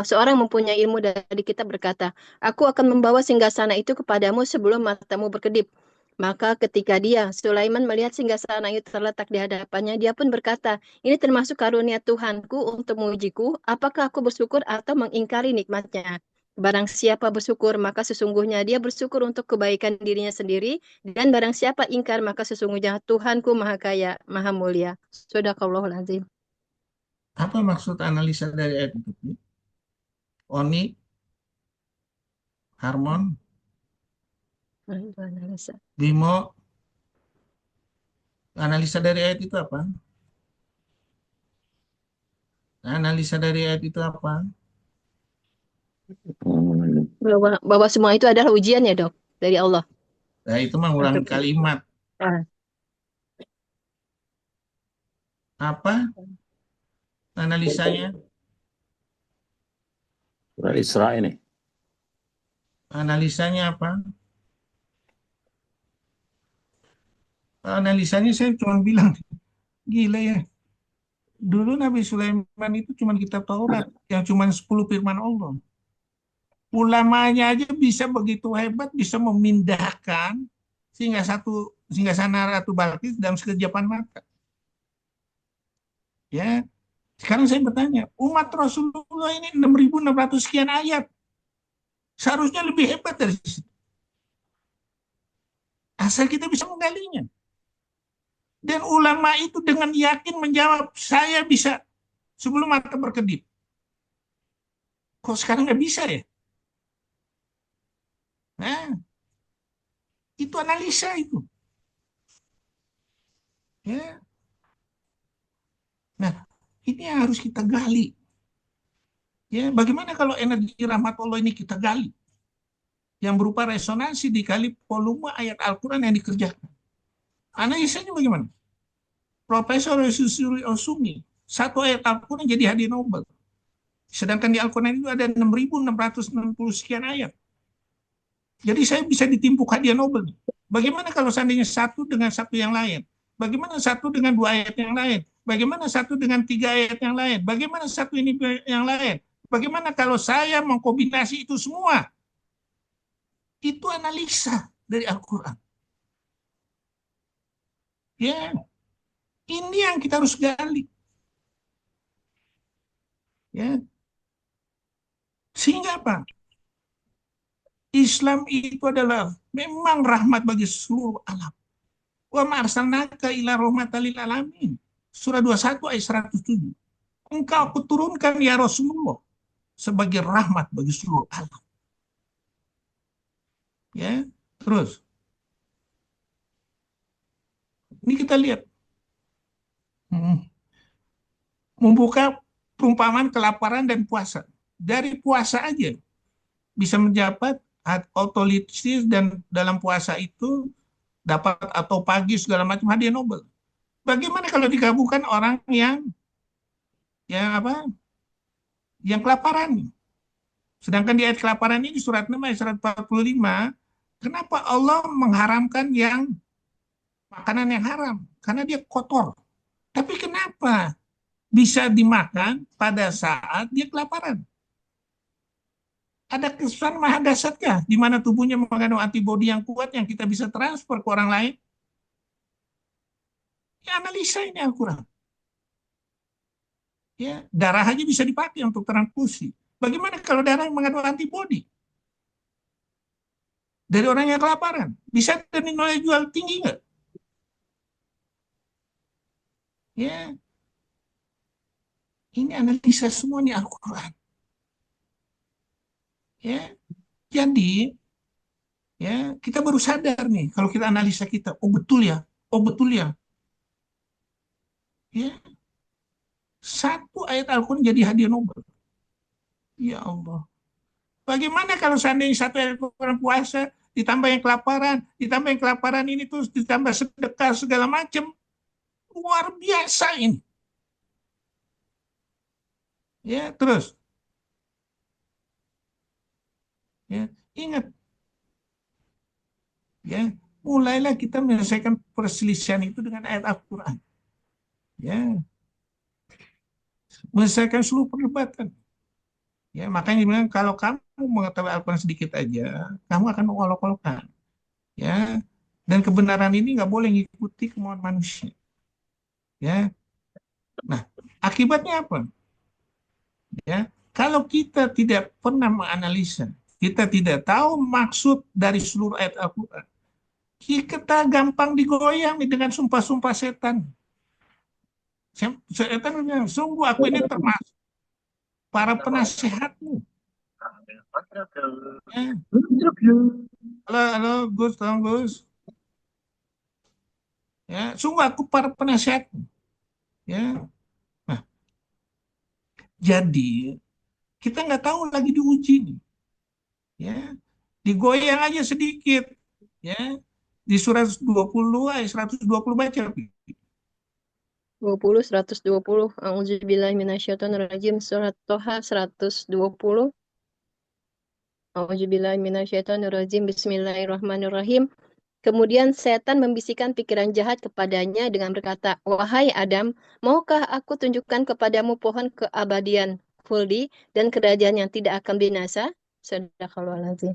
Seorang mempunyai ilmu dari kita berkata, aku akan membawa singgasana itu kepadamu sebelum matamu berkedip. Maka ketika Sulaiman melihat singgasana itu terletak di hadapannya, dia pun berkata, ini termasuk karunia Tuhanku untuk mengujiku, apakah aku bersyukur atau mengingkari nikmatnya. Barang siapa bersyukur, maka sesungguhnya dia bersyukur untuk kebaikan dirinya sendiri. Dan barang siapa ingkar, maka sesungguhnya Tuhanku Maha Kaya, Maha Mulia. Shadaqallahul Azim. Apa maksud analisa dari ayat itu? Oni, Harmon, Bimo, analisa dari ayat itu apa? Analisa dari ayat itu apa? Bahwa semua itu adalah ujian ya dok, dari Allah. Nah, itu mengulangi kalimat. Apa analisanya? Surat Isra ini. Analisanya apa? Analisanya saya cuma bilang, gila ya. Dulu Nabi Sulaiman itu cuma kitab Taurat, yang cuma 10 firman Allah. Ulamanya aja bisa begitu hebat, bisa memindahkan singgasana Ratu Balkis dalam sekejapan mata. Ya, sekarang saya bertanya, umat Rasulullah ini 6.600 sekian ayat. Seharusnya lebih hebat dari situ. Asal kita bisa menggalinya. Dan ulama itu dengan yakin menjawab, saya bisa sebelum mata berkedip. Kok sekarang nggak bisa ya? Nah, itu analisa itu. Ya. Nah, ini yang harus kita gali. Ya, bagaimana kalau energi rahmat Allah ini kita gali? Yang berupa resonansi dikali volume ayat Al-Quran yang dikerjakan. Analisanya bagaimana? Profesor Susuri Osumi, satu ayat Al-Quran jadi hadiah Nobel. Sedangkan di Al-Quran itu ada 6.660 sekian ayat. Jadi saya bisa ditimpuk hadiah Nobel. Bagaimana kalau seandainya satu dengan satu yang lain? Bagaimana satu dengan dua ayat yang lain? Bagaimana satu dengan tiga ayat yang lain? Bagaimana satu ini yang lain? Bagaimana kalau saya mengkombinasi itu semua? Itu analisa dari Al-Quran. Ya, ini yang kita harus gali. Ya, sehingga apa? Islam itu adalah memang rahmat bagi seluruh alam. Wa ma arsalnaka ila rahmatan lil alamin. Surah 21 ayat 107. Engkau aku turunkan ya Rasulullah sebagai rahmat bagi seluruh alam. Ya, terus ini kita lihat membuka perumpamaan kelaparan dan puasa. Dari puasa aja bisa menjabat otoritas dan dalam puasa itu dapat atau pagi segala macam hadiah Nobel. Bagaimana kalau digabungkan orang yang apa? Yang kelaparan. Sedangkan di ayat kelaparan ini surat 6 ayat 145, kenapa Allah mengharamkan yang makanan yang haram? Karena dia kotor. Tapi kenapa bisa dimakan pada saat dia kelaparan? Ada kesan maha dasatkah di mana tubuhnya mengandung antibodi yang kuat yang kita bisa transfer ke orang lain? Ya, analisa ini Al-Quran. Ya, darah aja bisa dipakai untuk transfusi. Bagaimana kalau darah yang mengandung antibodi? Dari orang yang kelaparan. Bisa dan nilai jual tinggi nggak? Ya, ini analisa semua nih Al-Quran. Ya, jadi ya kita baru sadar nih kalau kita analisa kita, oh betul ya, oh betul ya. Ya, satu ayat Al-Quran jadi hadiah Nobel. Ya Allah. Bagaimana kalau seandainya satu ayat Al-Quran puasa, ditambah yang kelaparan ini terus ditambah sedekah segala macam. Luar biasa ini. Ya, terus. Ya, ingat. Ya, mulailah kita menyelesaikan perselisihan itu dengan ayat Al-Quran. Ya, menyelesaikan seluruh perdebatan. Ya, makanya dibilang kalau kamu mengetahui Al-Quran sedikit aja, kamu akan mengolok-olokkan. Ya, dan kebenaran ini nggak boleh mengikuti kemauan manusia. Ya, nah akibatnya apa? Ya, kalau kita tidak pernah menganalisa, kita tidak tahu maksud dari seluruh ayat Al-Quran, kita gampang digoyang nih dengan sumpah-sumpah setan. Setan bilang, sungguh aku ini termasuk para penasehatmu. Ya. Halo, Gus, tolong Gus. Ya, sungguh aku para penasehatmu. Ya. Nah, jadi kita nggak tahu lagi diuji nih. Ya, digoyang aja sedikit. Ya, di surat 20 ayat 120 baca. 20, 120. A'udzubillahi minasyaitonirrajim. Surat Toha 120. A'udzubillahi minasyaitonirrajim. Bismillahirrahmanirrahim. Kemudian setan membisikkan pikiran jahat kepadanya dengan berkata, wahai Adam, maukah aku tunjukkan kepadamu pohon keabadian, khuldi, dan kerajaan yang tidak akan binasa? Sadaqallahul-azim.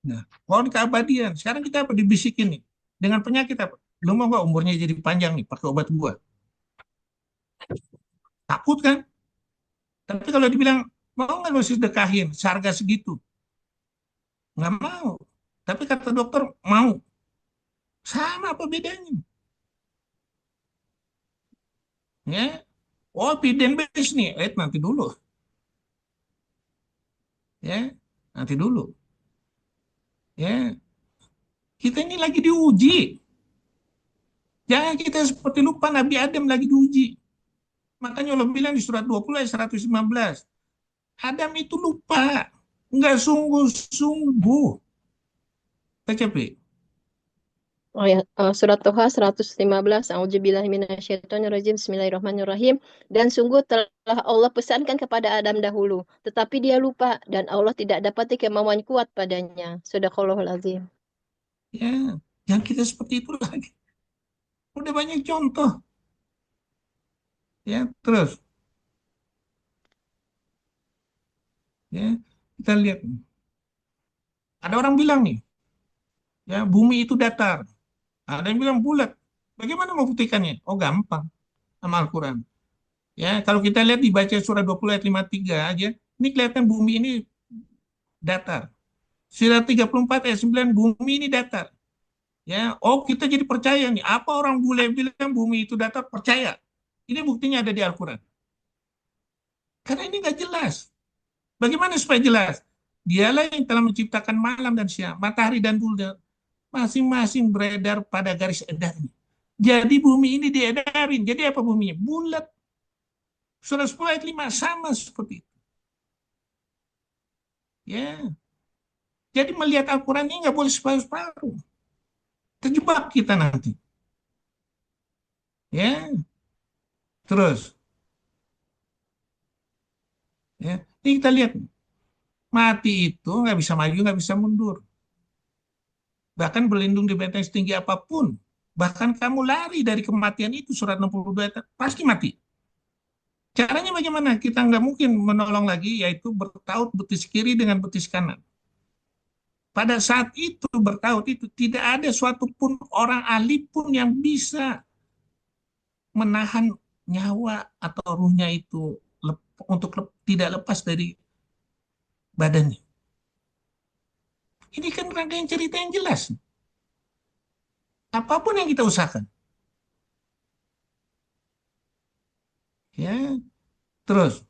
Nah, pohon keabadian. Sekarang kita apa dibisikin nih? Dengan penyakit apa? Lu mau nggak umurnya jadi panjang nih pakai obat gua? Takut kan? Tapi kalau dibilang, mau nggak lu sedekahin seharga segitu? Nggak mau. Tapi kata dokter mau. Sama apa bedanya? Ya. Oh, evidence nih. Nanti dulu. Ya. Nanti dulu. Ya. Kita ini lagi diuji. Jangan kita seperti lupa Nabi Adam lagi diuji. Makanya Allah bilang di surat 20 ayat 115. Adam itu lupa. Nggak sungguh-sungguh. Baca, Pi. Oh ya, surat Toha 115. A'udzubillahi minasyaitonirrajim. Bismillahirrahmanirrahim. Dan sungguh telah Allah pesankan kepada Adam dahulu, tetapi dia lupa dan Allah tidak dapati kemauan kuat padanya. Shadaqallahul azim. Ya, yang kita seperti itu lagi. Udah banyak contoh. Ya, terus. Ya, kita lihat. Ada orang bilang nih, ya bumi itu datar. Ada yang bilang bulat. Bagaimana membuktikannya? Oh, gampang. Sama Al-Quran. Ya, kalau kita lihat dibaca surah 20 ayat 53 aja, ini kelihatan bumi ini datar. Surah 34 ayat 9, bumi ini datar. Ya, oh kita jadi percaya nih. Apa orang bule bilang bumi itu datar, percaya. Ini buktinya ada di Al-Quran. Karena ini nggak jelas. Bagaimana supaya jelas? Dialah yang telah menciptakan malam dan siang, matahari dan bulan. Masing-masing beredar pada garis edarnya. Jadi bumi ini diedarin. Jadi apa buminya? Bulat. Surah 10 ayat 5 sama seperti itu. Ya. Jadi melihat Al-Quran ini nggak boleh separuh-separuh. Terjebak kita nanti. Ya. Terus. Ya. Ini kita lihat. Mati itu nggak bisa maju, nggak bisa mundur. Bahkan berlindung di benteng setinggi apapun. Bahkan kamu lari dari kematian itu, surat 62, pasti mati. Caranya bagaimana? Kita nggak mungkin menolong lagi, yaitu bertaut betis kiri dengan betis kanan. Pada saat itu, bertaut itu, tidak ada suatu pun orang ahli pun yang bisa menahan nyawa atau ruhnya itu untuk tidak lepas dari badannya. Ini kan rangkaian cerita yang jelas. Apapun yang kita usahakan. Ya, terus.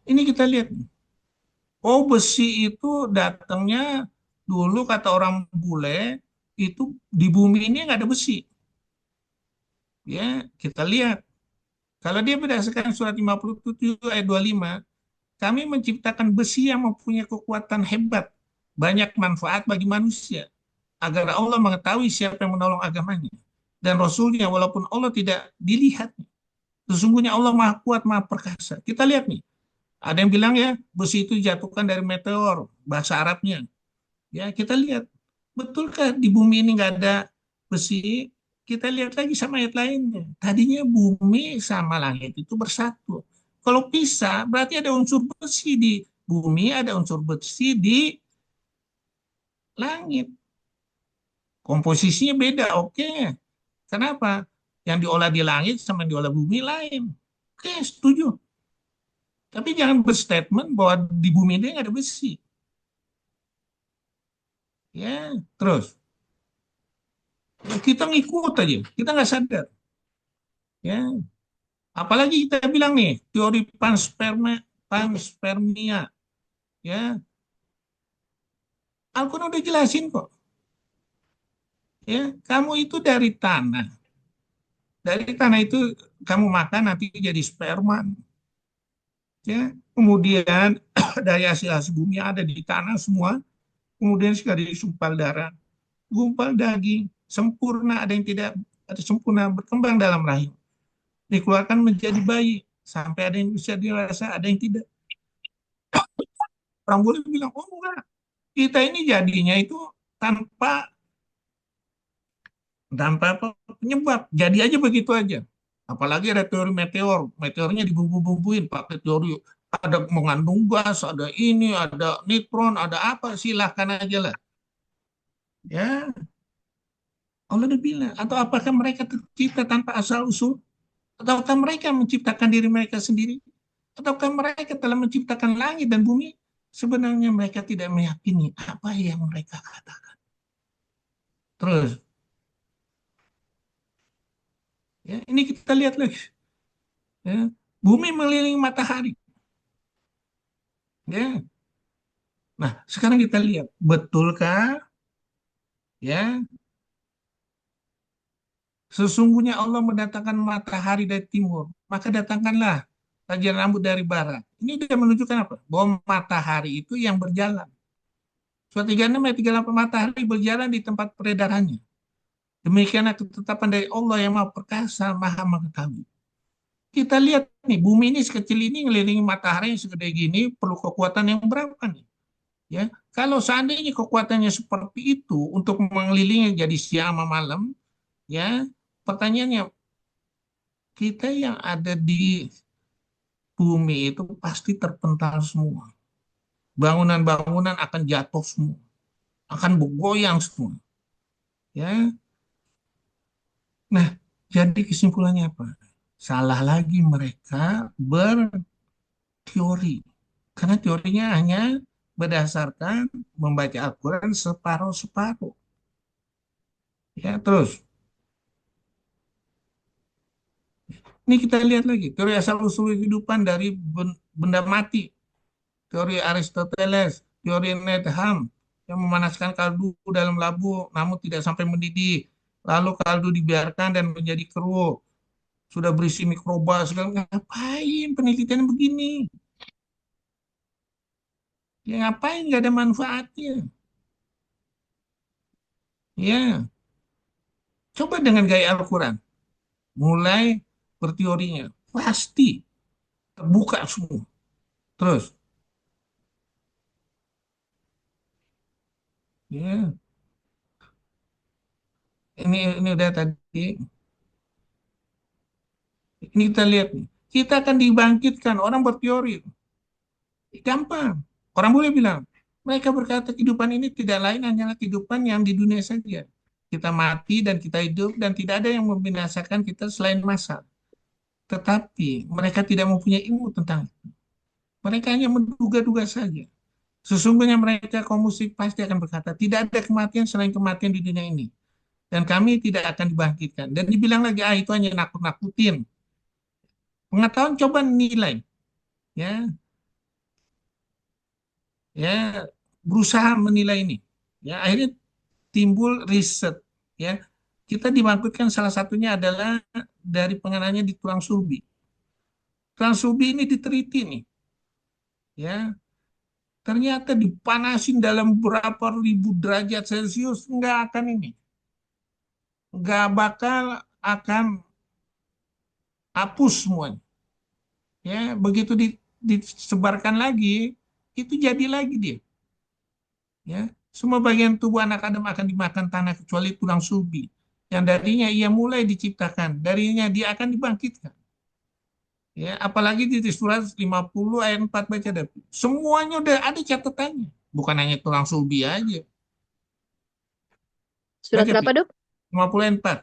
Ini kita lihat. Oh, besi itu datangnya dulu kata orang bule, itu di bumi ini nggak ada besi. Ya, kita lihat. Kalau dia berdasarkan surat 57 ayat 25, kami menciptakan besi yang mempunyai kekuatan hebat, banyak manfaat bagi manusia, agar Allah mengetahui siapa yang menolong agamanya. Dan Rasulnya, walaupun Allah tidak dilihat, sesungguhnya Allah maha kuat, maha perkasa. Kita lihat nih, ada yang bilang ya, besi itu dijatuhkan dari meteor, bahasa Arabnya. Ya, kita lihat, betulkah di bumi ini nggak ada besi? Kita lihat lagi sama ayat lainnya. Tadinya bumi sama langit itu bersatu. Kalau pisah, berarti ada unsur besi di bumi, ada unsur besi di langit. Komposisinya beda, oke. Kenapa? Yang diolah di langit sama yang diolah bumi lain. Oke, setuju. Tapi jangan berstatement bahwa di bumi ini nggak ada besi. Ya, terus. Kita ngikut aja, kita nggak sadar. Ya, apalagi kita bilang nih, teori panspermia. Ya, Al-Quran udah jelasin kok. Ya, kamu itu dari tanah. Dari tanah itu kamu makan nanti jadi sperma. Ya, kemudian dari hasil bumi ada di tanah semua. Kemudian sekali disumpal darah, gumpal daging, sempurna, ada yang tidak ada sempurna, berkembang dalam rahim. Dikeluarkan menjadi bayi, sampai ada yang bisa dirasa, ada yang tidak. Orang boleh bilang, oh enggak, kita ini jadinya itu tanpa penyebab, jadi aja begitu aja. Apalagi ada teori meteor, meteornya dibumbu-bumbuin pakai teori ada mengandung gas, ada ini, ada neutron, ada apa, silahkan aja lah. Ya, Allah udah bilang. Atau apakah mereka tercipta tanpa asal usul? Ataukah mereka menciptakan diri mereka sendiri? Ataukah mereka telah menciptakan langit dan bumi sebenarnya mereka tidak meyakini apa yang mereka katakan. Terus, ya, ini kita lihat lagi. Ya, bumi mengelilingi matahari. Ya. Nah, sekarang kita lihat, betulkah ya sesungguhnya Allah mendatangkan matahari dari timur, maka datangkanlah tajian rambut dari barat. Ini dia menunjukkan apa? Bahwa matahari itu yang berjalan. Surat 36 ayat 38, matahari berjalan di tempat peredarannya. Demikianlah ketetapan dari Allah yang Maha Perkasa, Maha Mengetahui. Kita lihat nih, bumi ini sekecil ini ngelilingi matahari yang segede gini, perlu kekuatan yang berapa nih? Ya, kalau seandainya kekuatannya seperti itu untuk mengelilingi jadi siang sama malam, ya, pertanyaannya, kita yang ada di bumi itu pasti terpental semua. Bangunan-bangunan akan jatuh semua, akan bergoyang semua. Ya, nah, jadi kesimpulannya apa? Salah lagi mereka berteori. Karena teorinya hanya berdasarkan membaca Al-Quran separuh-separuh. Ya, terus. Ini kita lihat lagi, teori asal-usul kehidupan dari benda mati. Teori Aristoteles, teori Needham, yang memanaskan kaldu dalam labu namun tidak sampai mendidih. Lalu kaldu dibiarkan dan menjadi keruh. Sudah berisi mikroba, segala. Ngapain penelitian begini? Ya ngapain, nggak ada manfaatnya. Ya, coba dengan gaya Al-Quran. Mulai berteorinya. Pasti terbuka semua. Terus, ya, ini udah tadi. Ini kita lihat nih. Kita akan dibangkitkan. Orang berteori. Gampang. Orang boleh bilang. Mereka berkata kehidupan ini tidak lain hanyalah kehidupan yang di dunia saja. Kita mati dan kita hidup dan tidak ada yang membinasakan kita selain masa. Tetapi mereka tidak mempunyai ilmu tentang itu. Mereka hanya menduga-duga saja. Sesungguhnya mereka kaum musyrik pasti akan berkata, tidak ada kematian selain kematian di dunia ini. Dan kami tidak akan dibangkitkan. Dan dibilang lagi, itu hanya nakut-nakutin. Pengetahuan coba nilai. Ya, ya, berusaha menilai ini. Ya, akhirnya timbul riset. Ya, kita dibangkitkan salah satunya adalah dari pengenanya di tulang sulbi. Tulang sulbi ini diteliti nih. Ya, ternyata dipanasin dalam berapa ribu derajat Celcius, nggak akan ini. Nggak bakal akan hapus semuanya. Ya, begitu disebarkan lagi, itu jadi lagi dia. Ya, semua bagian tubuh anak Adam akan dimakan tanah kecuali tulang sulbi. Yang darinya ia mulai diciptakan, darinya dia akan dibangkitkan. Ya, apalagi di surat 50 ayat 4 baca deh. Semuanya udah ada catatannya, bukan hanya tulang sulbi aja. Surat Baca, berapa, Pi. Dok? 50 ayat 4.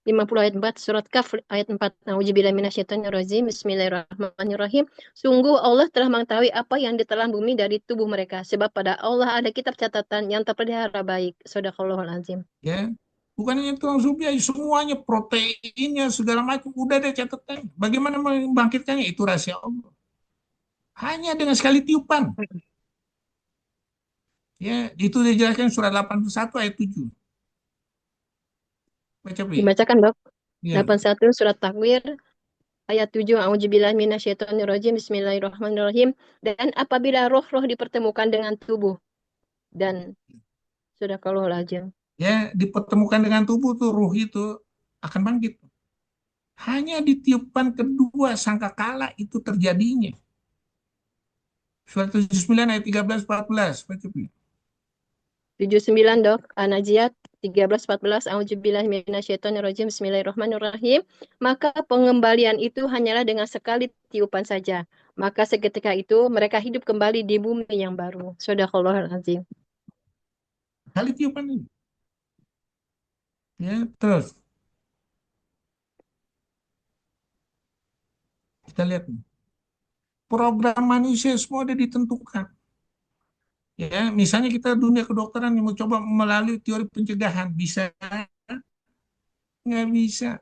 50 ayat 4, surat Kaf ayat 4. Nauzubillahi minasyaitonirrajim. Bismillahirrahmanirrahim. Sungguh Allah telah mengetahui apa yang ditelan bumi dari tubuh mereka, sebab pada Allah ada kitab catatan yang terpelihara baik. Shadaqallahul azim. Ya, bukan hanya tulang sulbi aja, semuanya proteinnya segala macam udah ada catatannya. Bagaimana membangkitkannya itu rahasia Allah. Hanya dengan sekali tiupan. Ya, itu dijelaskan surat 81 ayat 7. Baca, Pi. Dibacakan, Dok. Ya. 81 surat Takwir ayat 7. A'udzubillahi minasyaitonirrajim. Bismillahirrahmanirrahim. Dan apabila roh-roh dipertemukan dengan tubuh dan Shadaqallahul azim. Ya, dipertemukan dengan tubuh tuh ruh itu akan bangkit. Hanya di tiupan kedua sangkakala itu terjadinya. Surat 79 ayat 13 14. Baca, Pi. 79, Dok. An-Naziat 13-14. A'udzubillahi minasyaitonirrajim. Bismillahirrahmanirrahim. Maka pengembalian itu hanyalah dengan sekali tiupan saja. Maka seketika itu mereka hidup kembali di bumi yang baru. Shadaqallahul azim. Kali tiupan ini. Ya, terus kita lihat nih. Program manusia semua sudah ditentukan. Ya, misalnya kita dunia kedokteran yang mau coba melalui teori pencegahan, bisa nggak bisa?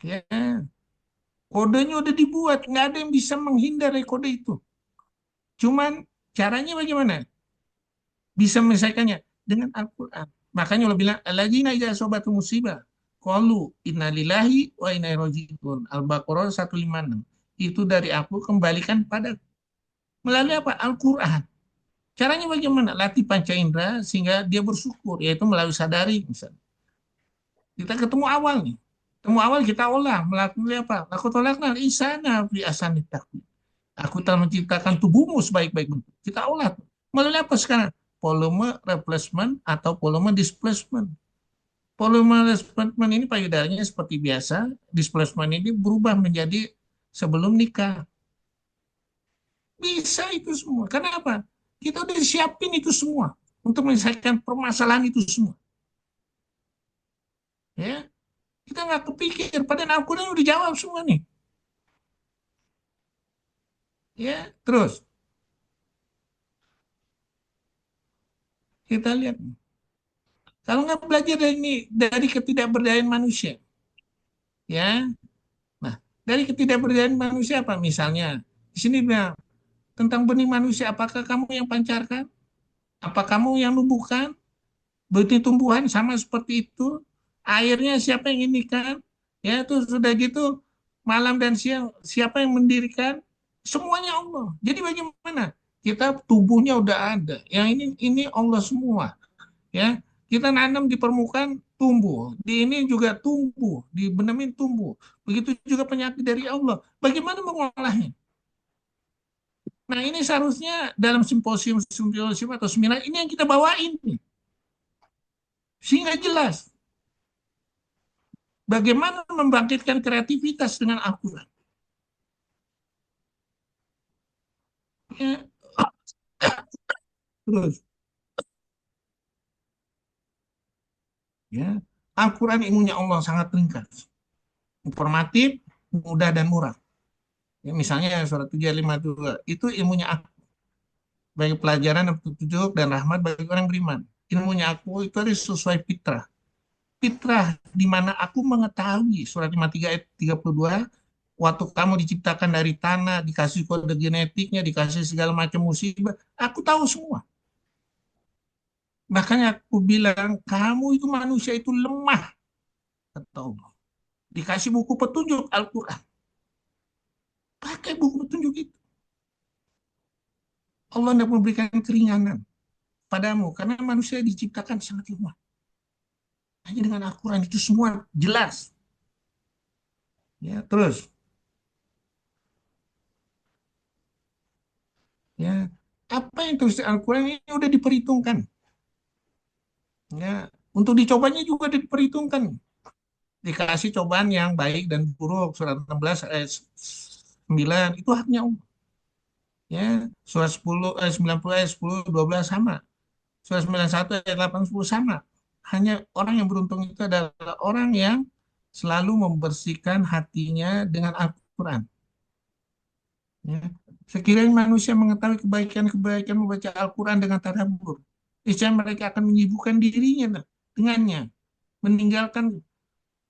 Ya, kodenya udah dibuat, nggak ada yang bisa menghindar dari kode itu. Cuman caranya bagaimana? Bisa menyelesaikannya dengan Al-Quran. Makanya Allah bilang, alladzina idza asabatu musibah qalu inna lillahi wa inna ilaihi raji'un. Al-Baqarah 156. Itu dari aku kembalikan pada melalui apa? Al-Quran. Caranya bagaimana? Latih panca indera sehingga dia bersyukur, yaitu melalui sadari misalnya. Kita ketemu awal nih. Ketemu awal kita olah melalui apa? Aku tolaklah isana fi asani takdir. Aku telah menciptakan tubuhmu sebaik-baik bentuk. Kita olah. Melalui apa sekarang? Volume replacement atau volume displacement. Volume displacement ini payudaranya seperti biasa. Displacement ini berubah menjadi sebelum nikah. Bisa itu semua. Kenapa? Kita udah siapin itu semua untuk menyelesaikan permasalahan itu semua. Ya, kita nggak kepikir. Padahal Al-Quran udah jawab semua nih. Ya, terus kita lihat. Kalau nggak belajar dari ketidakberdayaan manusia, ya. Nah, dari ketidakberdayaan manusia apa? Misalnya, di sini bilang tentang benih manusia, apakah kamu yang pancarkan? Apa kamu yang numbuhkan? Benih tumbuhan sama seperti itu. Airnya siapa yang ini kan? Ya, itu sudah gitu malam dan siang siapa yang mendirikan? Semuanya Allah. Jadi bagaimana? Kita tubuhnya udah ada. Yang ini Allah semua. Ya, kita nanam di permukaan tumbuh, di ini juga tumbuh, di benamin tumbuh. Begitu juga penyakit dari Allah. Bagaimana mengolahnya? Nah, ini seharusnya dalam simposium atau seminar ini yang kita bawain nih. Sehingga jelas bagaimana membangkitkan kreativitas dengan Al-Quran. Ya. Terus, ya, Al-Quran ilmunya Allah sangat ringkas, informatif, mudah dan murah. Ya, misalnya surat 352 itu ilmunya aku, bagi pelajaran dan petunjuk dan rahmat bagi orang beriman. Ilmunya aku itu harus sesuai fitrah. Fitrah di mana aku mengetahui surat 53 ayat 32 waktu kamu diciptakan dari tanah, dikasih kode genetiknya, dikasih segala macam musibah, aku tahu semua. Makanya aku bilang, kamu itu manusia itu lemah, kata Allah. Dikasih buku petunjuk Al-Quran. Pakai buku petunjuk itu. Allah tidak memberikan keringanan padamu, karena manusia diciptakan sangat lemah. Hanya dengan Al-Quran itu semua jelas. Ya, terus. Ya, apa yang terus Al-Quran ini udah diperhitungkan. Ya, untuk dicobanya juga diperhitungkan. Dikasih cobaan yang baik dan buruk. Surat 16 ayat 9 itu haknya Allah. Ya, surat 90 ayat 10 12 sama. Surat 91 ayat 8 10 sama. Hanya orang yang beruntung itu adalah orang yang selalu membersihkan hatinya dengan Al-Quran. Ya. Sekiranya manusia mengetahui kebaikan-kebaikan membaca Al-Quran dengan tadabbur, niscaya mereka akan menyibukkan dirinya dengannya, meninggalkan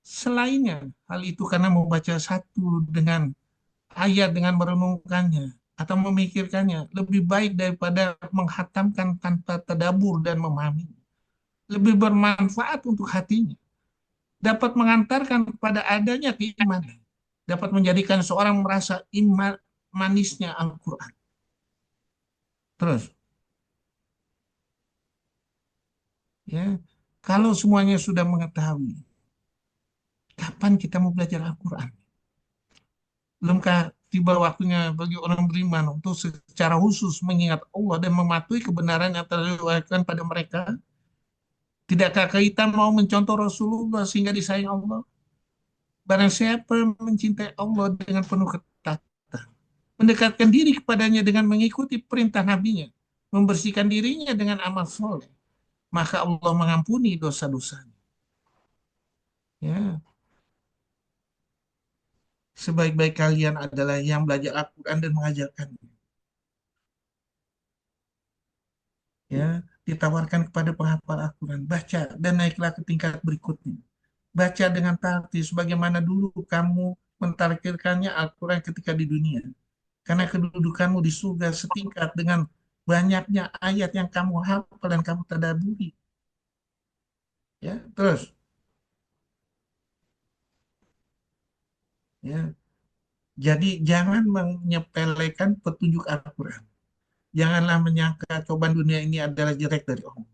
selainnya. Hal itu karena membaca satu dengan ayat dengan merenungkannya atau memikirkannya lebih baik daripada menghatamkan tanpa tadabbur dan memahami. Lebih bermanfaat untuk hatinya. Dapat mengantarkan kepada adanya keimanan. Dapat menjadikan seorang merasa iman manisnya Al-Quran. Terus, ya, kalau semuanya sudah mengetahui, kapan kita mau belajar Al-Quran? Belumkah tiba waktunya bagi orang beriman untuk secara khusus mengingat Allah dan mematuhi kebenaran yang telah diwahyukan pada mereka? Tidakkah kita mau mencontoh Rasulullah sehingga disayang Allah? Barang siapa mencintai Allah dengan penuh ketaatan, mendekatkan diri kepadanya dengan mengikuti perintah nabinya, membersihkan dirinya dengan amal soleh, maka Allah mengampuni dosa-dosanya. Ya, sebaik-baik kalian adalah yang belajar Al-Quran dan mengajarkannya. Ya, ditawarkan kepada penghafal Al-Quran, baca dan naiklah ke tingkat berikutnya. Baca dengan tartil sebagaimana dulu kamu mentartilkannya Al-Quran ketika di dunia. Karena kedudukanmu di surga setingkat dengan banyaknya ayat yang kamu hafal dan kamu tadaburi. Ya, terus ya. Jadi jangan menyepelekan petunjuk Al-Quran. Janganlah menyangka cobaan dunia ini adalah jelek dari Allah.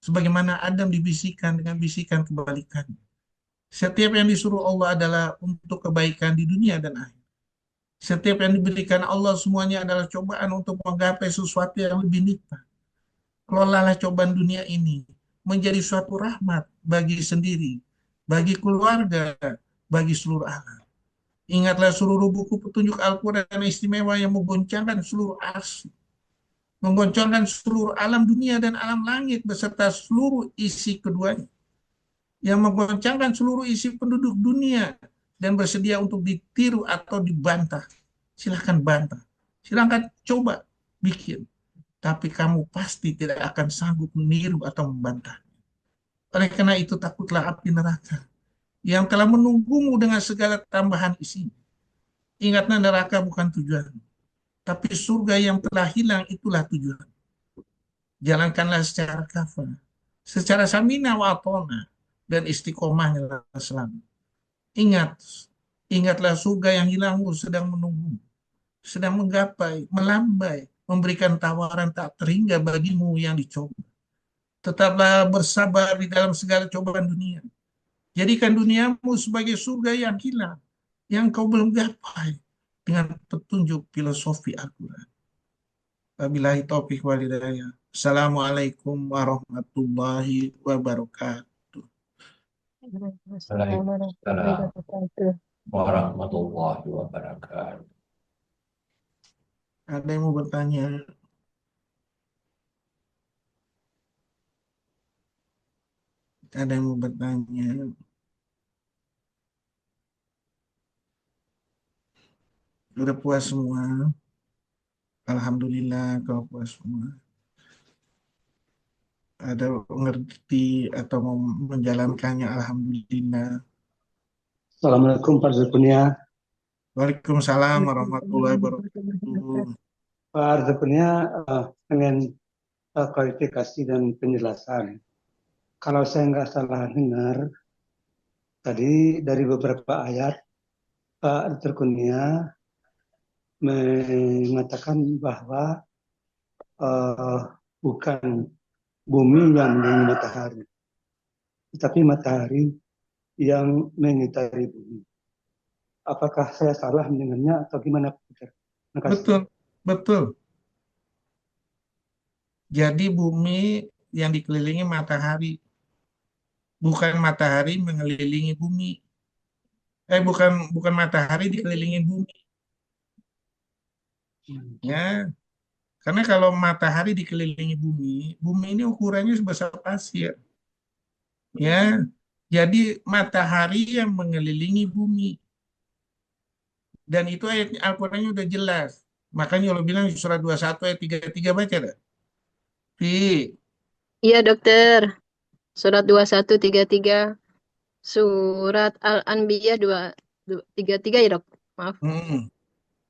Sebagaimana Adam dibisikkan dengan bisikan kebalikan. Setiap yang disuruh Allah adalah untuk kebaikan di dunia dan akhirat. Setiap yang diberikan Allah semuanya adalah cobaan untuk menggapai sesuatu yang lebih nikmat. Kelolalah cobaan dunia ini menjadi suatu rahmat bagi sendiri, bagi keluarga, bagi seluruh alam. Ingatlah seluruh buku petunjuk Al-Quran istimewa yang menggoncangkan seluruh arsy, menggoncangkan seluruh alam dunia dan alam langit beserta seluruh isi keduanya, yang menggoncangkan seluruh isi penduduk dunia dan bersedia untuk ditiru atau dibantah. Silahkan bantah, silahkan coba bikin, tapi kamu pasti tidak akan sanggup meniru atau membantah. Oleh karena itu takutlah api neraka yang telah menunggumu dengan segala tambahan isinya. Ingatlah neraka bukan tujuan, tapi surga yang telah hilang itulah tujuan. Jalankanlah secara kafah, secara samina wa atona, dan istiqomahnya selalu. Ingat, ingatlah surga yang hilangmu sedang menunggu, sedang menggapai, melambai, memberikan tawaran tak terhingga bagimu yang dicoba. Tetaplah bersabar di dalam segala cobaan dunia. Jadikan duniamu sebagai surga yang hilang, yang kau belum gapai, dengan petunjuk filosofi Al-Quran. Wabillahi taufiq wal hidayah. Assalamualaikum warahmatullahi wabarakatuh. Waalaikumsalam warahmatullahi wabarakatuh. warahmatullahi wabarakatuh. Ada yang mau bertanya? Ada yang mau bertanya? Udah puas semua? Alhamdulillah kalau puas semua. Ada ngerti atau mau menjalankannya? Alhamdulillah. Assalamualaikum Pak Zupunia. Waalaikumsalam warahmatullahi wabarakatuh. Pak Zupunia pengen klarifikasi dan penjelasan. Kalau saya nggak salah dengar, tadi dari beberapa ayat Pak Dr. Kurnia mengatakan bahwa bukan bumi yang mengelilingi matahari, tetapi matahari yang mengitari bumi. Apakah saya salah mendengarnya atau gimana, Pak? Terima kasih. Betul, betul. Jadi bumi yang dikelilingi matahari, bukan matahari mengelilingi bumi. Bukan matahari dikelilingi bumi. Ya, karena kalau matahari dikelilingi bumi, bumi ini ukurannya sebesar pasir. Ya, jadi matahari yang mengelilingi bumi. Dan itu ayat Al-Qurannya udah jelas. Makanya Allah bilang di surat 21 ayat 33 baca dah. Iya dokter, surat 2133, surat Al-Anbiya 233 ya dok, maaf.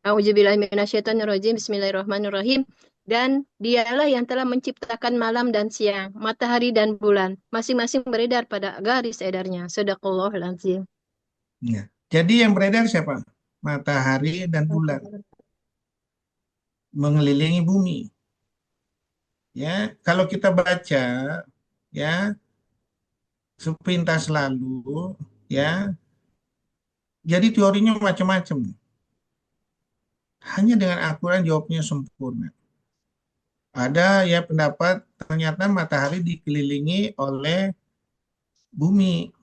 A'udzubillahi minasyaitonirrajim, bismillahirrahmanirrahim. Dan dialah yang telah menciptakan malam dan siang, matahari dan bulan, masing-masing beredar pada garis edarnya. Shadaqallahul azim. Ya. Jadi yang beredar siapa? Matahari dan bulan mengelilingi bumi. Ya, kalau kita baca ya sepintas lalu ya. Jadi teorinya macam-macam. Hanya dengan Al-Quran jawabnya sempurna. Ada ya pendapat ternyata matahari dikelilingi oleh bumi.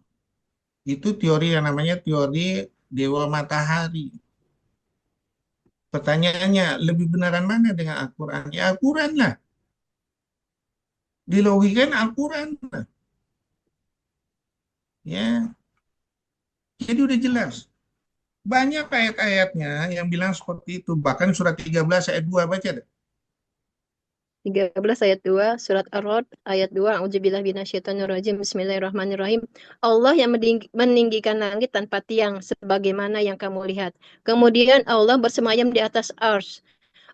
Itu teori yang namanya teori dewa matahari. Pertanyaannya, lebih benaran mana dengan Al-Quran? Ya Al-Quran lah. Dilogikan Al-Quran lah. Ya, jadi udah jelas. Banyak ayat-ayatnya yang bilang seperti itu. Bahkan surat 13 ayat 2 baca deh. 13 ayat 2, surat Ar-Ra'd ayat 2, A'udzubillahi minasyaitonirrajim, Bismillahirrahmanirrahim. Allah yang meninggikan langit tanpa tiang sebagaimana yang kamu lihat. Kemudian Allah bersemayam di atas arsy.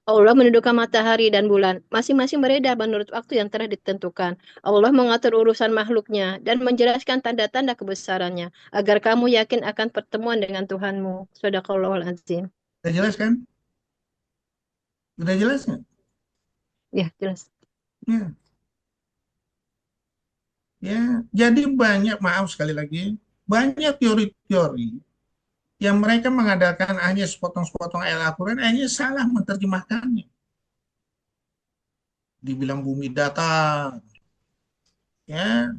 Allah menundukkan matahari dan bulan. Masing-masing beredar menurut waktu yang telah ditentukan. Allah mengatur urusan makhluknya dan menjelaskan tanda-tanda kebesarannya agar kamu yakin akan pertemuan dengan Tuhanmu. Shadaqallahul azim. Udah jelas kan? Udah jelas nggak? Ya, jelas. Ya. Ya, jadi banyak, maaf sekali lagi, banyak teori-teori yang mereka mengadakan hanya sepotong-sepotong ayat Al-Quran, hanya salah menerjemahkannya. Dibilang bumi datar, ya.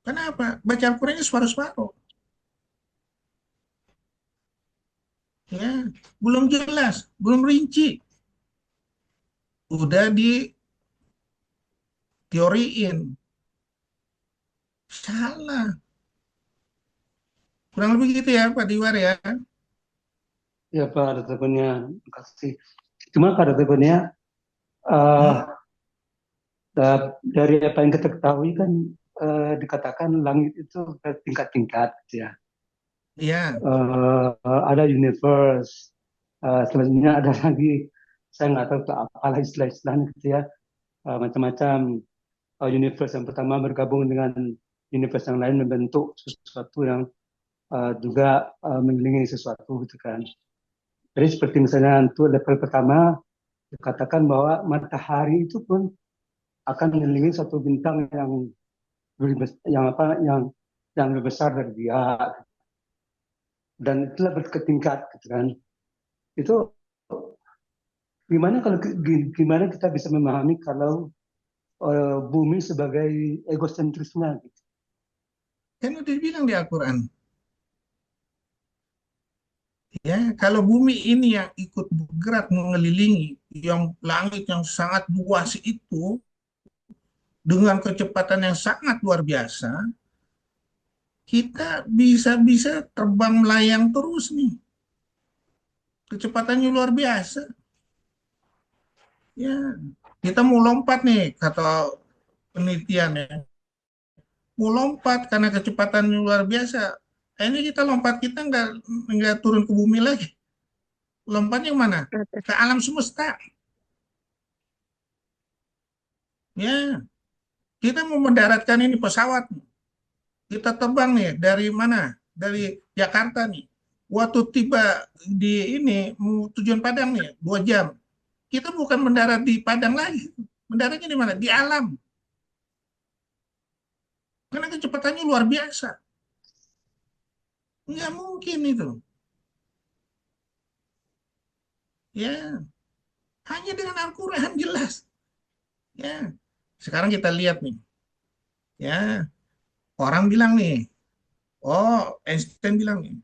Kenapa? Baca Al-Qurannya separuh-separuh. Ya, belum jelas, belum rinci. Udah diteoriin. Salah. Kurang lebih gitu ya, Pak Diwar ya. Ya Pak, ada teleponnya. Terima kasih. Cuma pada teleponnya, Hmm. dari apa yang kita ketahui kan dikatakan langit itu bertingkat-tingkat, gitu ya. Iya, Ada universe, selanjutnya ada lagi, saya nggak tahu itu apalah istilah-istilahnya, gitu ya. Macam-macam universe yang pertama bergabung dengan universe yang lain membentuk sesuatu yang juga mengelilingi sesuatu, gitu kan. Jadi seperti misalnya untuk level pertama dikatakan bahwa matahari itu pun akan mengelilingi satu bintang yang yang lebih besar dari dia, dan itulah berketingkat, gitu kan. Itu gimana kita bisa memahami kalau bumi sebagai egosentrisnya, gitu. kan udah dibilang di Al-Quran. Ya, kalau bumi ini yang ikut bergerak mengelilingi yang langit yang sangat luas itu dengan kecepatan yang sangat luar biasa, kita bisa-bisa terbang melayang terus nih. Kecepatannya luar biasa. Ya, kita mau lompat nih, kata penelitian ya. Mau lompat karena kecepatannya luar biasa. Ini kita lompat, kita nggak turun ke bumi lagi. Lompatnya mana? Ke alam semesta. Ya, kita mau mendaratkan ini pesawat. Kita terbang nih dari mana? Dari Jakarta nih. Waktu tiba di ini tujuan Padang nih 2 jam. Kita bukan mendarat di Padang lagi. Mendaratnya di mana? Di alam. Karena kecepatannya luar biasa. Nggak mungkin itu. Ya, hanya dengan Al-Quran jelas. Ya, sekarang kita lihat nih. Ya, orang bilang nih, oh Einstein bilang nih,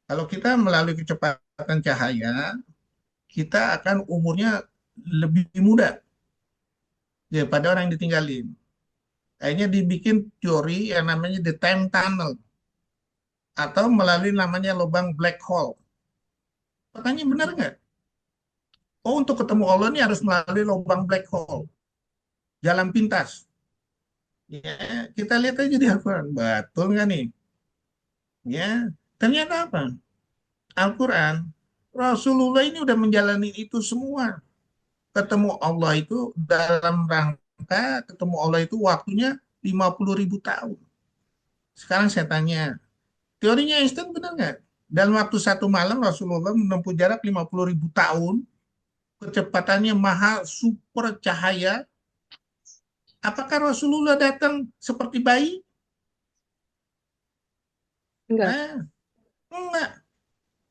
kalau kita melalui kecepatan cahaya, kita akan umurnya lebih muda daripada orang yang ditinggalin. Akhirnya dibikin teori yang namanya the time tunnel atau melalui namanya lubang black hole. Pertanyaan benar nggak? Oh, untuk ketemu Allah ini harus melalui lubang black hole, jalan pintas. Ya, kita lihat aja di Al-Quran, betul nggak nih? Ya, ternyata apa? Al-Quran, Rasulullah ini udah menjalani itu semua. Ketemu Allah itu dalam rangka ketemu Allah itu waktunya 50.000 tahun. Sekarang saya tanya, teorinya Einstein benar nggak? Dalam waktu 1 malam Rasulullah menempuh jarak 50.000 tahun, kecepatannya maha super cahaya. Apakah Rasulullah datang seperti bayi? Enggak. Enggak.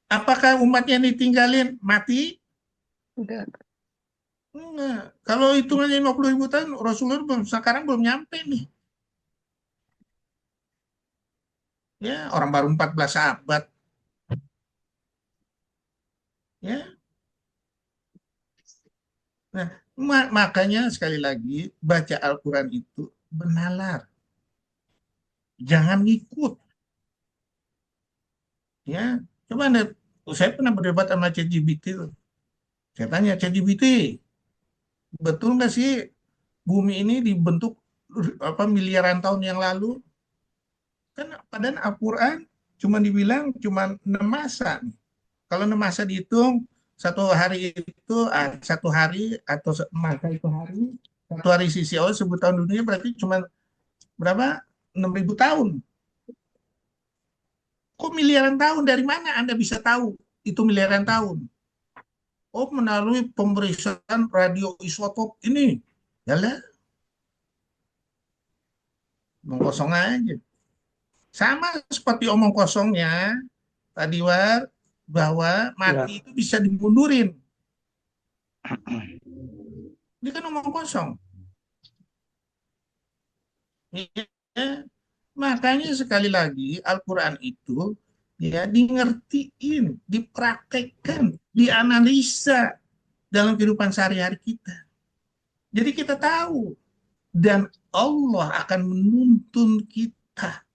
Apakah umatnya ditinggalin mati? Enggak. Enggak. Kalau hitungannya 50.000 tahun, Rasulullah sekarang belum nyampe nih. Ya, orang baru 14 abad. Ya. Nah, makanya sekali lagi baca Al-Quran itu benalar. Jangan ngikut. Ya, coba Anda, saya pernah berdebat sama ChatGPT. Saya tanya ChatGPT, Betul nggak sih bumi ini dibentuk apa miliaran tahun yang lalu? Kan padahal Al-Quran cuma dibilang cuma 6 masa. Kalau 6 masa dihitung, satu hari itu, satu hari atau masa itu hari, satu hari sisi Allah 1000 tahun dunia berarti cuma berapa? 6.000 tahun. Kok miliaran tahun? Dari mana Anda bisa tahu itu miliaran tahun? Oh, melalui pemeriksaan radioisotop ini. Yalah, omong kosong aja. Sama seperti omong kosongnya tadi War, bahwa mati Ya, itu bisa dimundurin. Ini kan omong kosong. Ya, makanya sekali lagi Al-Quran itu ya dingertiin, dipraktekkan, dianalisa dalam kehidupan sehari-hari kita. Jadi kita tahu dan Allah akan menuntun kita.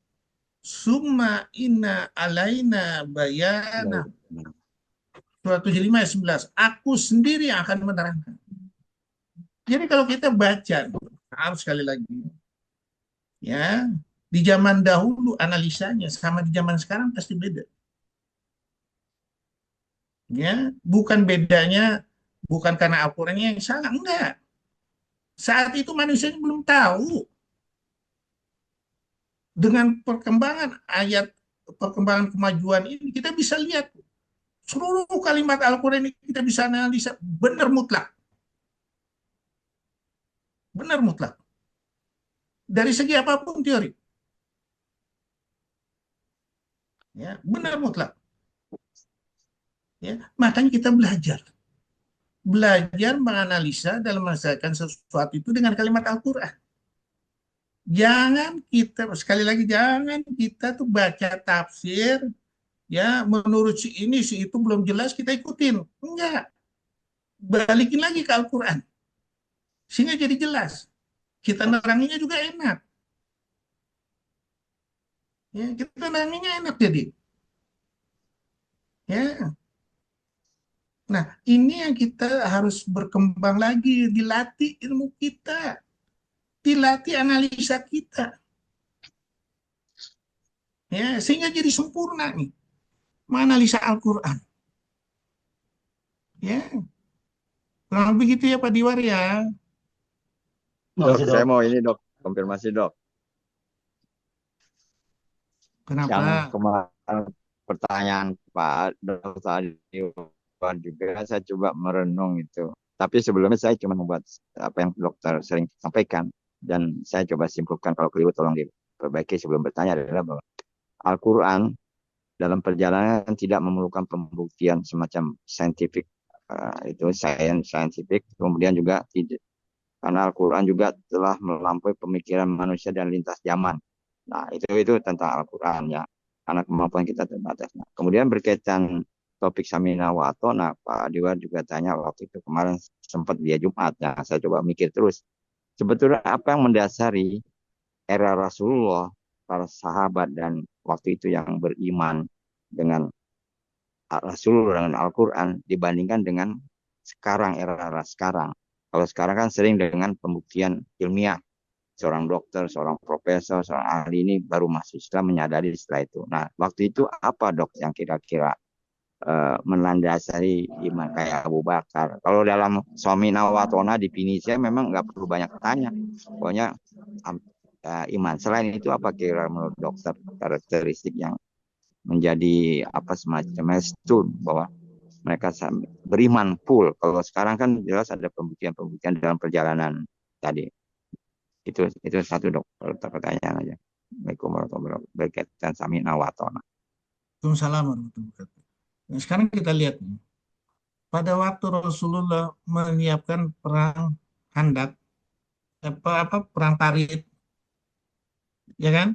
Summa inna alaina bayana. Surat 75 ayat 11. Aku sendiri yang akan menerangkan. Jadi kalau kita baca, harus sekali lagi, ya di zaman dahulu analisanya sama di zaman sekarang pasti beda. Ya, bukan bedanya bukan karena Al-Qur'annya yang salah, enggak. Saat itu manusia belum tahu dengan perkembangan ayat perkembangan kemajuan ini kita bisa lihat seluruh kalimat Al-Qur'an ini kita bisa analisa benar mutlak. Benar mutlak. Dari segi apapun teori. Ya, benar mutlak. Ya, makanya kita belajar menganalisa dalam menyelesaikan sesuatu itu dengan kalimat Al-Quran. Jangan kita, sekali lagi, jangan kita tuh baca tafsir, ya menurut si ini, si itu belum jelas, kita ikutin. Enggak. Balikin lagi ke Al-Quran. Sehingga jadi jelas. Kita neranginya juga enak. Ya, kita neranginya enak jadi. Ya. Nah, ini yang kita harus berkembang lagi, dilatih ilmu kita, dilatih analisa kita, ya sehingga jadi sempurna nih, menganalisa Al-Quran. Ya, kurang begitu ya Pak Diwar ya. Dok, makasih saya dok. mau ini dok, konfirmasi dok. Kenapa? Yang kemarin pertanyaan Pak Dok tadi juga saya coba merenung itu. Tapi sebelumnya saya cuma membuat apa yang dokter sering sampaikan dan saya coba simpulkan kalau keliru tolong diperbaiki sebelum bertanya adalah bahwa Al-Quran dalam perjalanan tidak memerlukan pembuktian semacam saintifik itu saintifik kemudian juga tidak karena Al-Quran juga telah melampaui pemikiran manusia dan lintas zaman. Nah, itu tentang Al-Quran ya. Karena kemampuan kita terbatas. Nah, kemudian berkaitan topik Samina wa Atona, Pak Adiwar juga tanya waktu itu kemarin sempat dia Jumat. Nah, saya coba mikir terus. Sebetulnya apa yang mendasari era Rasulullah, para sahabat dan waktu itu yang beriman dengan Rasulullah dengan Al-Quran dibandingkan dengan sekarang era sekarang. Kalau sekarang kan sering dengan pembuktian ilmiah. Seorang dokter, seorang profesor, seorang ahli ini baru masuk Islam menyadari setelah itu. Nah, waktu itu apa dok yang kira-kira melandasari iman kayak Abu Bakar? Kalau dalam suami nawatona definisi memang nggak perlu banyak tanya. Pokoknya iman. Selain itu apa kira menurut dokter karakteristik yang menjadi apa semacam milestone bahwa mereka beriman full. Kalau sekarang kan jelas ada pembuktian dalam perjalanan tadi. Itu satu dok pertanyaan aja. Assalamualaikum warahmatullahi wabarakatuh. Berkaitan sami nawatona. Waalaikumsalam warahmatullahi wabarakatuh. Nah, sekarang kita lihat nih. Pada waktu Rasulullah menyiapkan perang Khandaq, perang Parit, ya kan?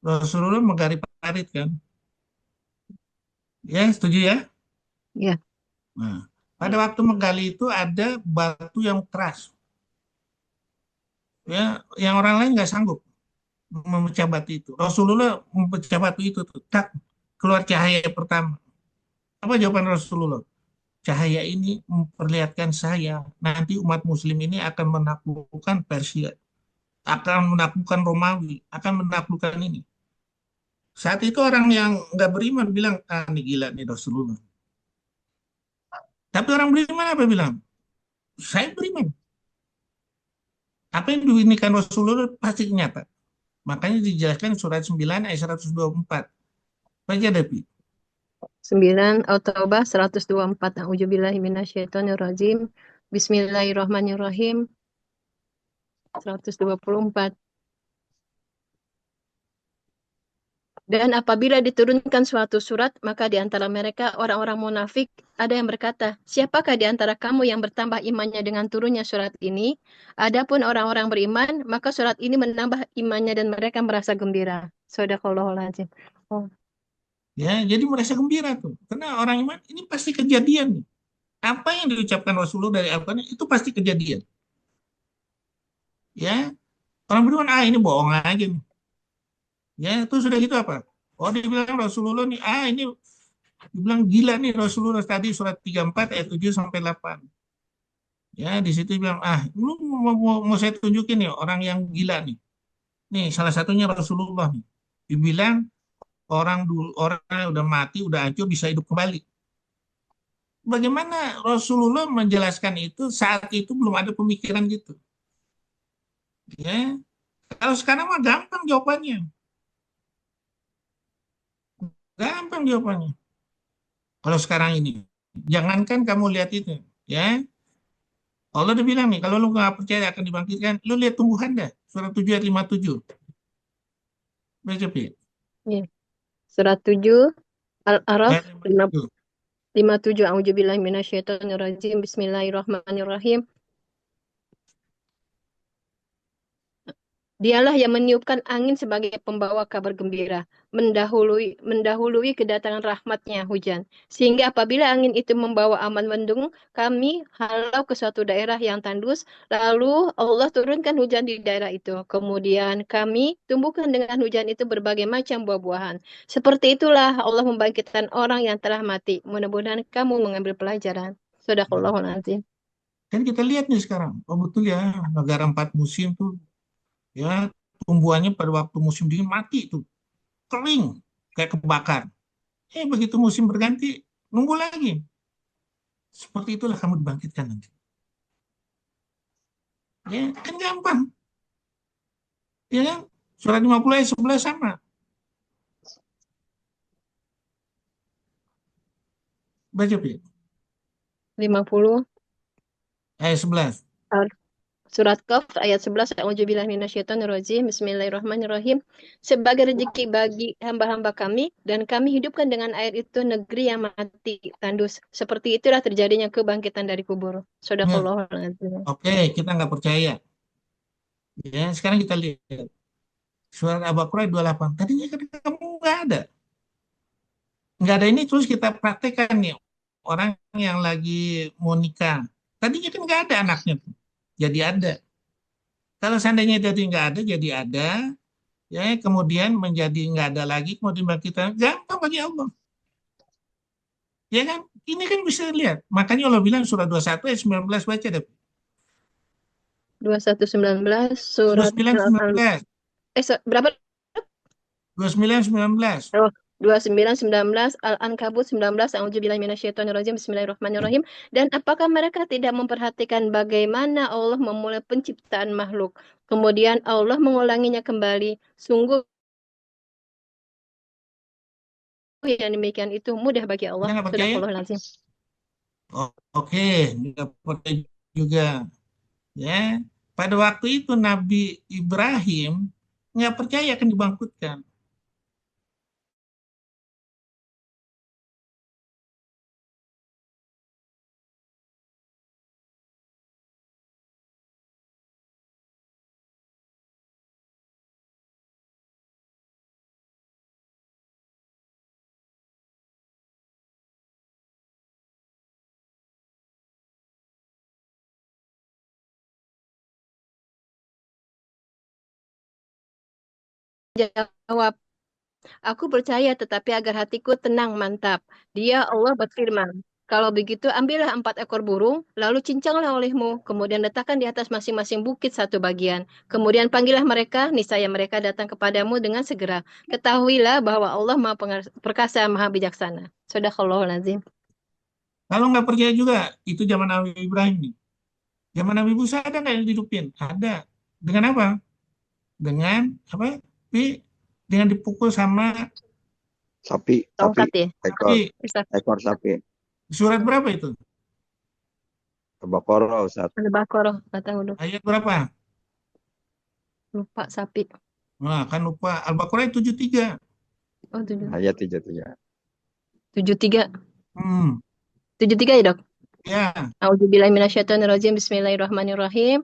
Rasulullah menggali parit kan? Ya, setuju ya? Ya. Nah, pada waktu menggali itu ada batu yang keras. Ya, yang orang lain nggak sanggup memecah batu itu. Rasulullah memecah batu itu tuh, tak keluar cahaya pertama. Apa jawaban Rasulullah? cahaya ini memperlihatkan saya nanti umat muslim ini akan menaklukkan Persia, akan menaklukkan Romawi, akan menaklukkan ini. Saat itu orang yang nggak beriman bilang, ah ini gila nih Rasulullah. Tapi orang beriman apa bilang? Saya beriman. Apa yang diinikan Rasulullah pasti nyata. Makanya dijelaskan surat 9 ayat 124. Baca Depi. 9 At-Taubah 124. A'udzubillahi minasyaitonirrajim. Bismillahirrahmanirrahim. 124. Dan apabila diturunkan suatu surat, maka di antara mereka orang-orang munafik ada yang berkata, siapakah di antara kamu yang bertambah imannya dengan turunnya surat ini? Adapun orang-orang beriman, maka surat ini menambah imannya dan mereka merasa gembira. Shadaqallahul azim. Oh. Ya, jadi merasa gembira tuh. Karena orang iman ini pasti kejadian nih. Apa yang diucapkan Rasulullah dari Al-Quran itu pasti kejadian. Ya, orang beriman, ah ini bohong aja nih. Ya, itu sudah gitu apa? Oh, dia bilang Rasulullah nih, ah ini dibilang gila nih Rasulullah tadi surat 34 ayat 7 sampai 8. Ya, di situ bilang, ah, lu mau saya tunjukin nih orang yang gila nih. Nih, salah satunya Rasulullah nih. Dibilang orang yang udah mati, udah hancur bisa hidup kembali. Bagaimana Rasulullah menjelaskan itu saat itu belum ada pemikiran gitu. Ya, kalau sekarang mah gampang jawabannya. Gampang jawabannya. Kalau sekarang ini, jangankan kamu lihat itu, ya. Allah udah bilang nih, kalau lu nggak percaya akan dibangkitkan, lu lihat tumbuhan dah. Surat 7 ayat 57. Baca, Pi. Ya. Surat 7 Al-A'raf Ayat 57. 57. A'udzubillahi minasyaitonirrajim. Bismillahirrahmanirrahim. Dialah yang meniupkan angin sebagai pembawa kabar gembira, mendahului kedatangan rahmatnya hujan. Sehingga apabila angin itu membawa aman mendung, kami halau ke suatu daerah yang tandus, lalu Allah turunkan hujan di daerah itu. Kemudian kami tumbuhkan dengan hujan itu berbagai macam buah-buahan. Seperti itulah Allah membangkitkan orang yang telah mati. Mudah-mudahan kamu mengambil pelajaran. Shadaqallahul azim. Kan kita lihat nih sekarang, oh betul ya, negara 4 musim tuh, ya tumbuhannya pada waktu musim dingin mati tuh, kering, kayak kebakar. Begitu musim berganti, nunggu lagi. Seperti itulah kamu dibangkitkan nanti. Ya, kan gampang. Ya kan? Surat 50 ayat 11 sama. Baca, Pi. 50 Ayat 11. Surat Qaf ayat 11. A'udzubillahi minasyaitonirrajim. Bismillahirrahmanirrahim. Sebagai rezeki bagi hamba-hamba kami dan kami hidupkan dengan air itu negeri yang mati tandus. Seperti itulah terjadinya kebangkitan dari kubur. Ya, Shadaqallahul azim. oke, kita nggak percaya. Ya, sekarang kita lihat. Surat Al-Baqarah 28. Tadinya kan kamu nggak ada. Nggak ada ini, terus kita praktekkan nih. Orang yang lagi mau nikah. Tadinya kan nggak ada anaknya. Jadi ada. Kalau seandainya jadi nggak ada, jadi ada. Ya, kemudian menjadi nggak ada lagi, kemudian kita gampang bagi Allah. Ya kan? Ini kan bisa lihat. Makanya Allah bilang surat 21 ayat 19 baca deh. 21:19 surat 29 19. berapa? 29 19. Oh, 29:19 Al-Ankabut 19. A'udzubillahi minasyaitonirrajim. Bismillahirrahmanirrahim. Dan apakah mereka tidak memperhatikan bagaimana Allah memulai penciptaan makhluk, kemudian Allah mengulanginya kembali? Sungguh yang demikian itu mudah bagi Kita Allah. nggak percaya? Sadaqallahul azim. Oke, nggak percaya juga. Ya, pada waktu itu Nabi Ibrahim nggak percaya akan dibangkitkan. Jawab, aku percaya tetapi agar hatiku tenang, mantap. Dia Allah berfirman, Kalau begitu, ambillah 4 ekor burung, lalu cincanglah olehmu, kemudian letakkan di atas masing-masing bukit satu bagian. Kemudian panggillah mereka, niscaya mereka datang kepadamu dengan segera. Ketahuilah bahwa Allah Maha Perkasa, Maha Bijaksana. Shadaqallahul Azim. Kalau nggak percaya juga, itu zaman Nabi Ibrahim nih. Zaman Nabi Musa ada nggak yang dihidupin? Ada. Dengan apa? Dengan apa? Dengan dipukul sama Sapi, Tongkat ya. ekor, sapi. ekor sapi. Surat berapa itu? Al-Baqarah, Ustaz. Al-Baqarah, nggak tahu dong. Ayat berapa? Lupa sapi. Nah, kan lupa. Al-Baqarah 73. Oh, 7. Ayat 73. 73. Hmm. 73 ya, Dok? Ya. A'udzubillahiminasyaitonirrajim. Bismillahirrahmanirrahim.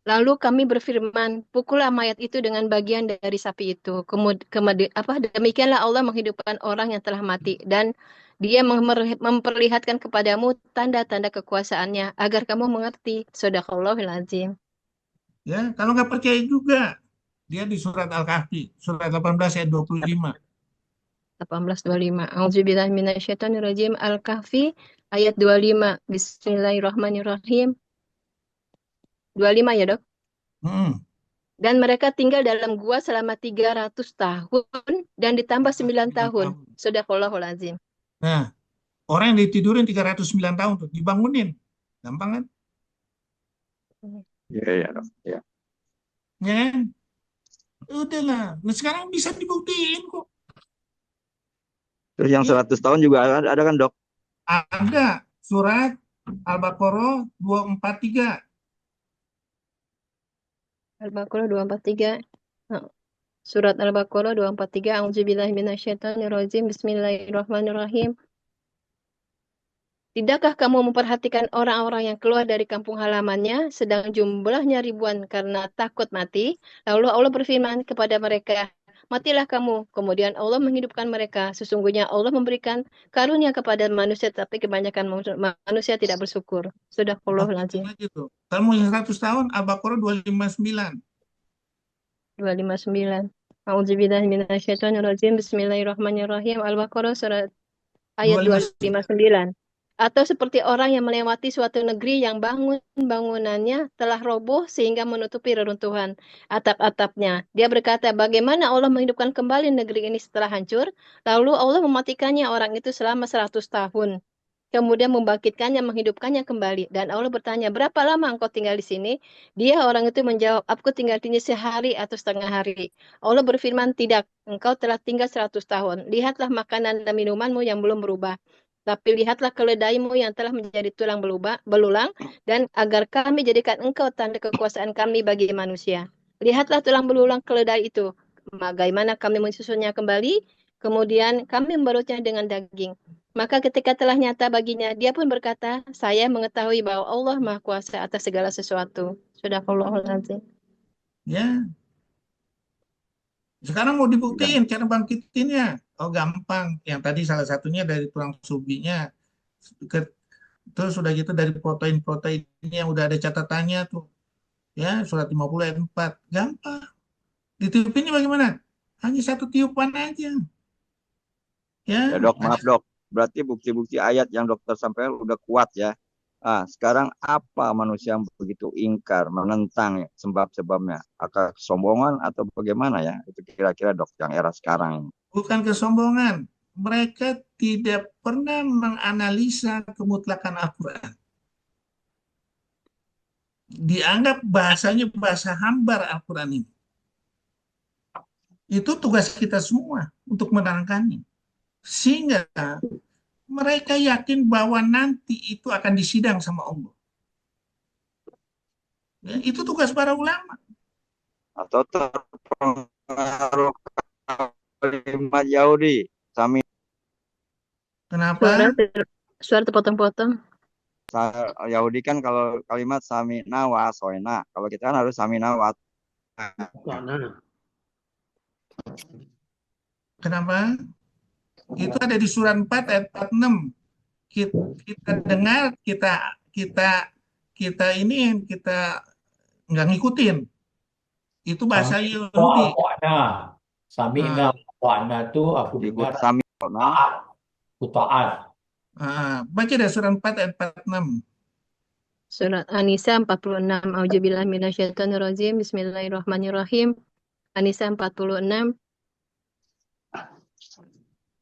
Lalu kami berfirman, pukullah mayat itu dengan bagian dari sapi itu. Demikianlah Allah menghidupkan orang yang telah mati. Dan dia memperlihatkan kepadamu tanda-tanda kekuasaannya agar kamu mengerti. Shadaqallahul Azim. Ya, kalau nggak percaya juga, dia di surat Al-Kahfi, surat 18 ayat 25. 18:25. A'udzubillahiminasyaitonirrajim. Al-Kahfi ayat 25. Bismillahirrahmanirrahim. 25 ya, Dok? Hmm. Dan mereka tinggal dalam gua selama 300 tahun dan ditambah 9 tahun. Shadaqallahul Azim. Nah, orang yang ditidurin 309 tahun tuh, dibangunin. Gampang kan? Iya, Dok. Ya. Ya kan? Udahlah. Nah, sekarang bisa dibuktiin kok. Terus yang 100 tahun juga ada kan, Dok? Ada surat Al-Baqarah 243. Al-Baqarah 243. Nah, Surat Al-Baqarah 243. A'udzubillahiminasyaitonirrajim. Bismillahirrahmanirrahim. Tidakkah kamu memperhatikan orang-orang yang keluar dari kampung halamannya, sedang jumlahnya ribuan karena takut mati? Lalu Allah berfirman kepada mereka, matilah kamu. Kemudian Allah menghidupkan mereka. Sesungguhnya Allah memberikan karunia kepada manusia, tapi kebanyakan manusia tidak bersyukur. Shadaqallahul Azim. Lagi tuh. Kalau mau yang 100 tahun, Al-Baqarah 259. 259. A'udzubillahiminasyaitonirrajim. Bismillahirrahmanirrahim. Al-Baqarah surat ayat 259. Atau seperti orang yang melewati suatu negeri yang bangunannya telah roboh sehingga menutupi reruntuhan atap-atapnya. Dia berkata, bagaimana Allah menghidupkan kembali negeri ini setelah hancur? Lalu Allah mematikannya orang itu selama 100 tahun. Kemudian membangkitkannya, menghidupkannya kembali. Dan Allah bertanya, berapa lama engkau tinggal di sini? Dia orang itu menjawab, aku tinggal di sini sehari atau setengah hari. Allah berfirman, tidak, engkau telah tinggal 100 tahun. Lihatlah makanan dan minumanmu yang belum berubah. Tapi lihatlah keledaimu yang telah menjadi tulang belulang, dan agar kami jadikan engkau tanda kekuasaan kami bagi manusia. Lihatlah tulang belulang keledai itu, bagaimana kami mensusunnya kembali, kemudian kami membarutnya dengan daging. Maka ketika telah nyata baginya, dia pun berkata, saya mengetahui bahwa Allah Maha Kuasa atas segala sesuatu. Shadaqallahul Azim. Ya. Sekarang mau dibuktiin cara bangkitinnya. Oh, gampang. Yang tadi salah satunya dari tulang subinya. Terus sudah gitu dari protein-proteinnya yang udah ada catatannya tuh. Ya, surat 50 ayat 4. Gampang. Ditiupinnya bagaimana? Hanya satu tiupan aja. Ya, Dok, maaf, Dok. Berarti bukti-bukti ayat yang dokter sampaikan udah kuat ya. Sekarang apa manusia yang begitu ingkar, menentang sebab-sebabnya? Apakah kesombongan atau bagaimana ya? Itu kira-kira, Dok, yang era sekarang. Bukan kesombongan. Mereka tidak pernah menganalisa kemutlakan Al-Quran. Dianggap bahasanya bahasa hambar Al-Quran ini. Itu tugas kita semua untuk menerangkannya. Sehingga mereka yakin bahwa nanti itu akan disidang sama Allah. Ya, itu tugas para ulama. Atau terpengaruh kalimat Yahudi. Sami. Kenapa? Suara terpotong-potong. Yahudi kan kalau kalimat samina wa soina. Kalau kita kan harus samina wa. Kenapa? Itu ada di surat 4 ayat 46. Kita dengar, kita ini kita nggak ngikutin. Itu bahasa Yahudi. Sami'na wa'na tuh aku dengar Ikut sami. taat. Kutaan. Baca dari surah 4 ayat 46. Surat An-Nisa 46. Auzubillahi minasyaitonirrajim. Bismillahirrahmanirrahim. An-Nisa 46.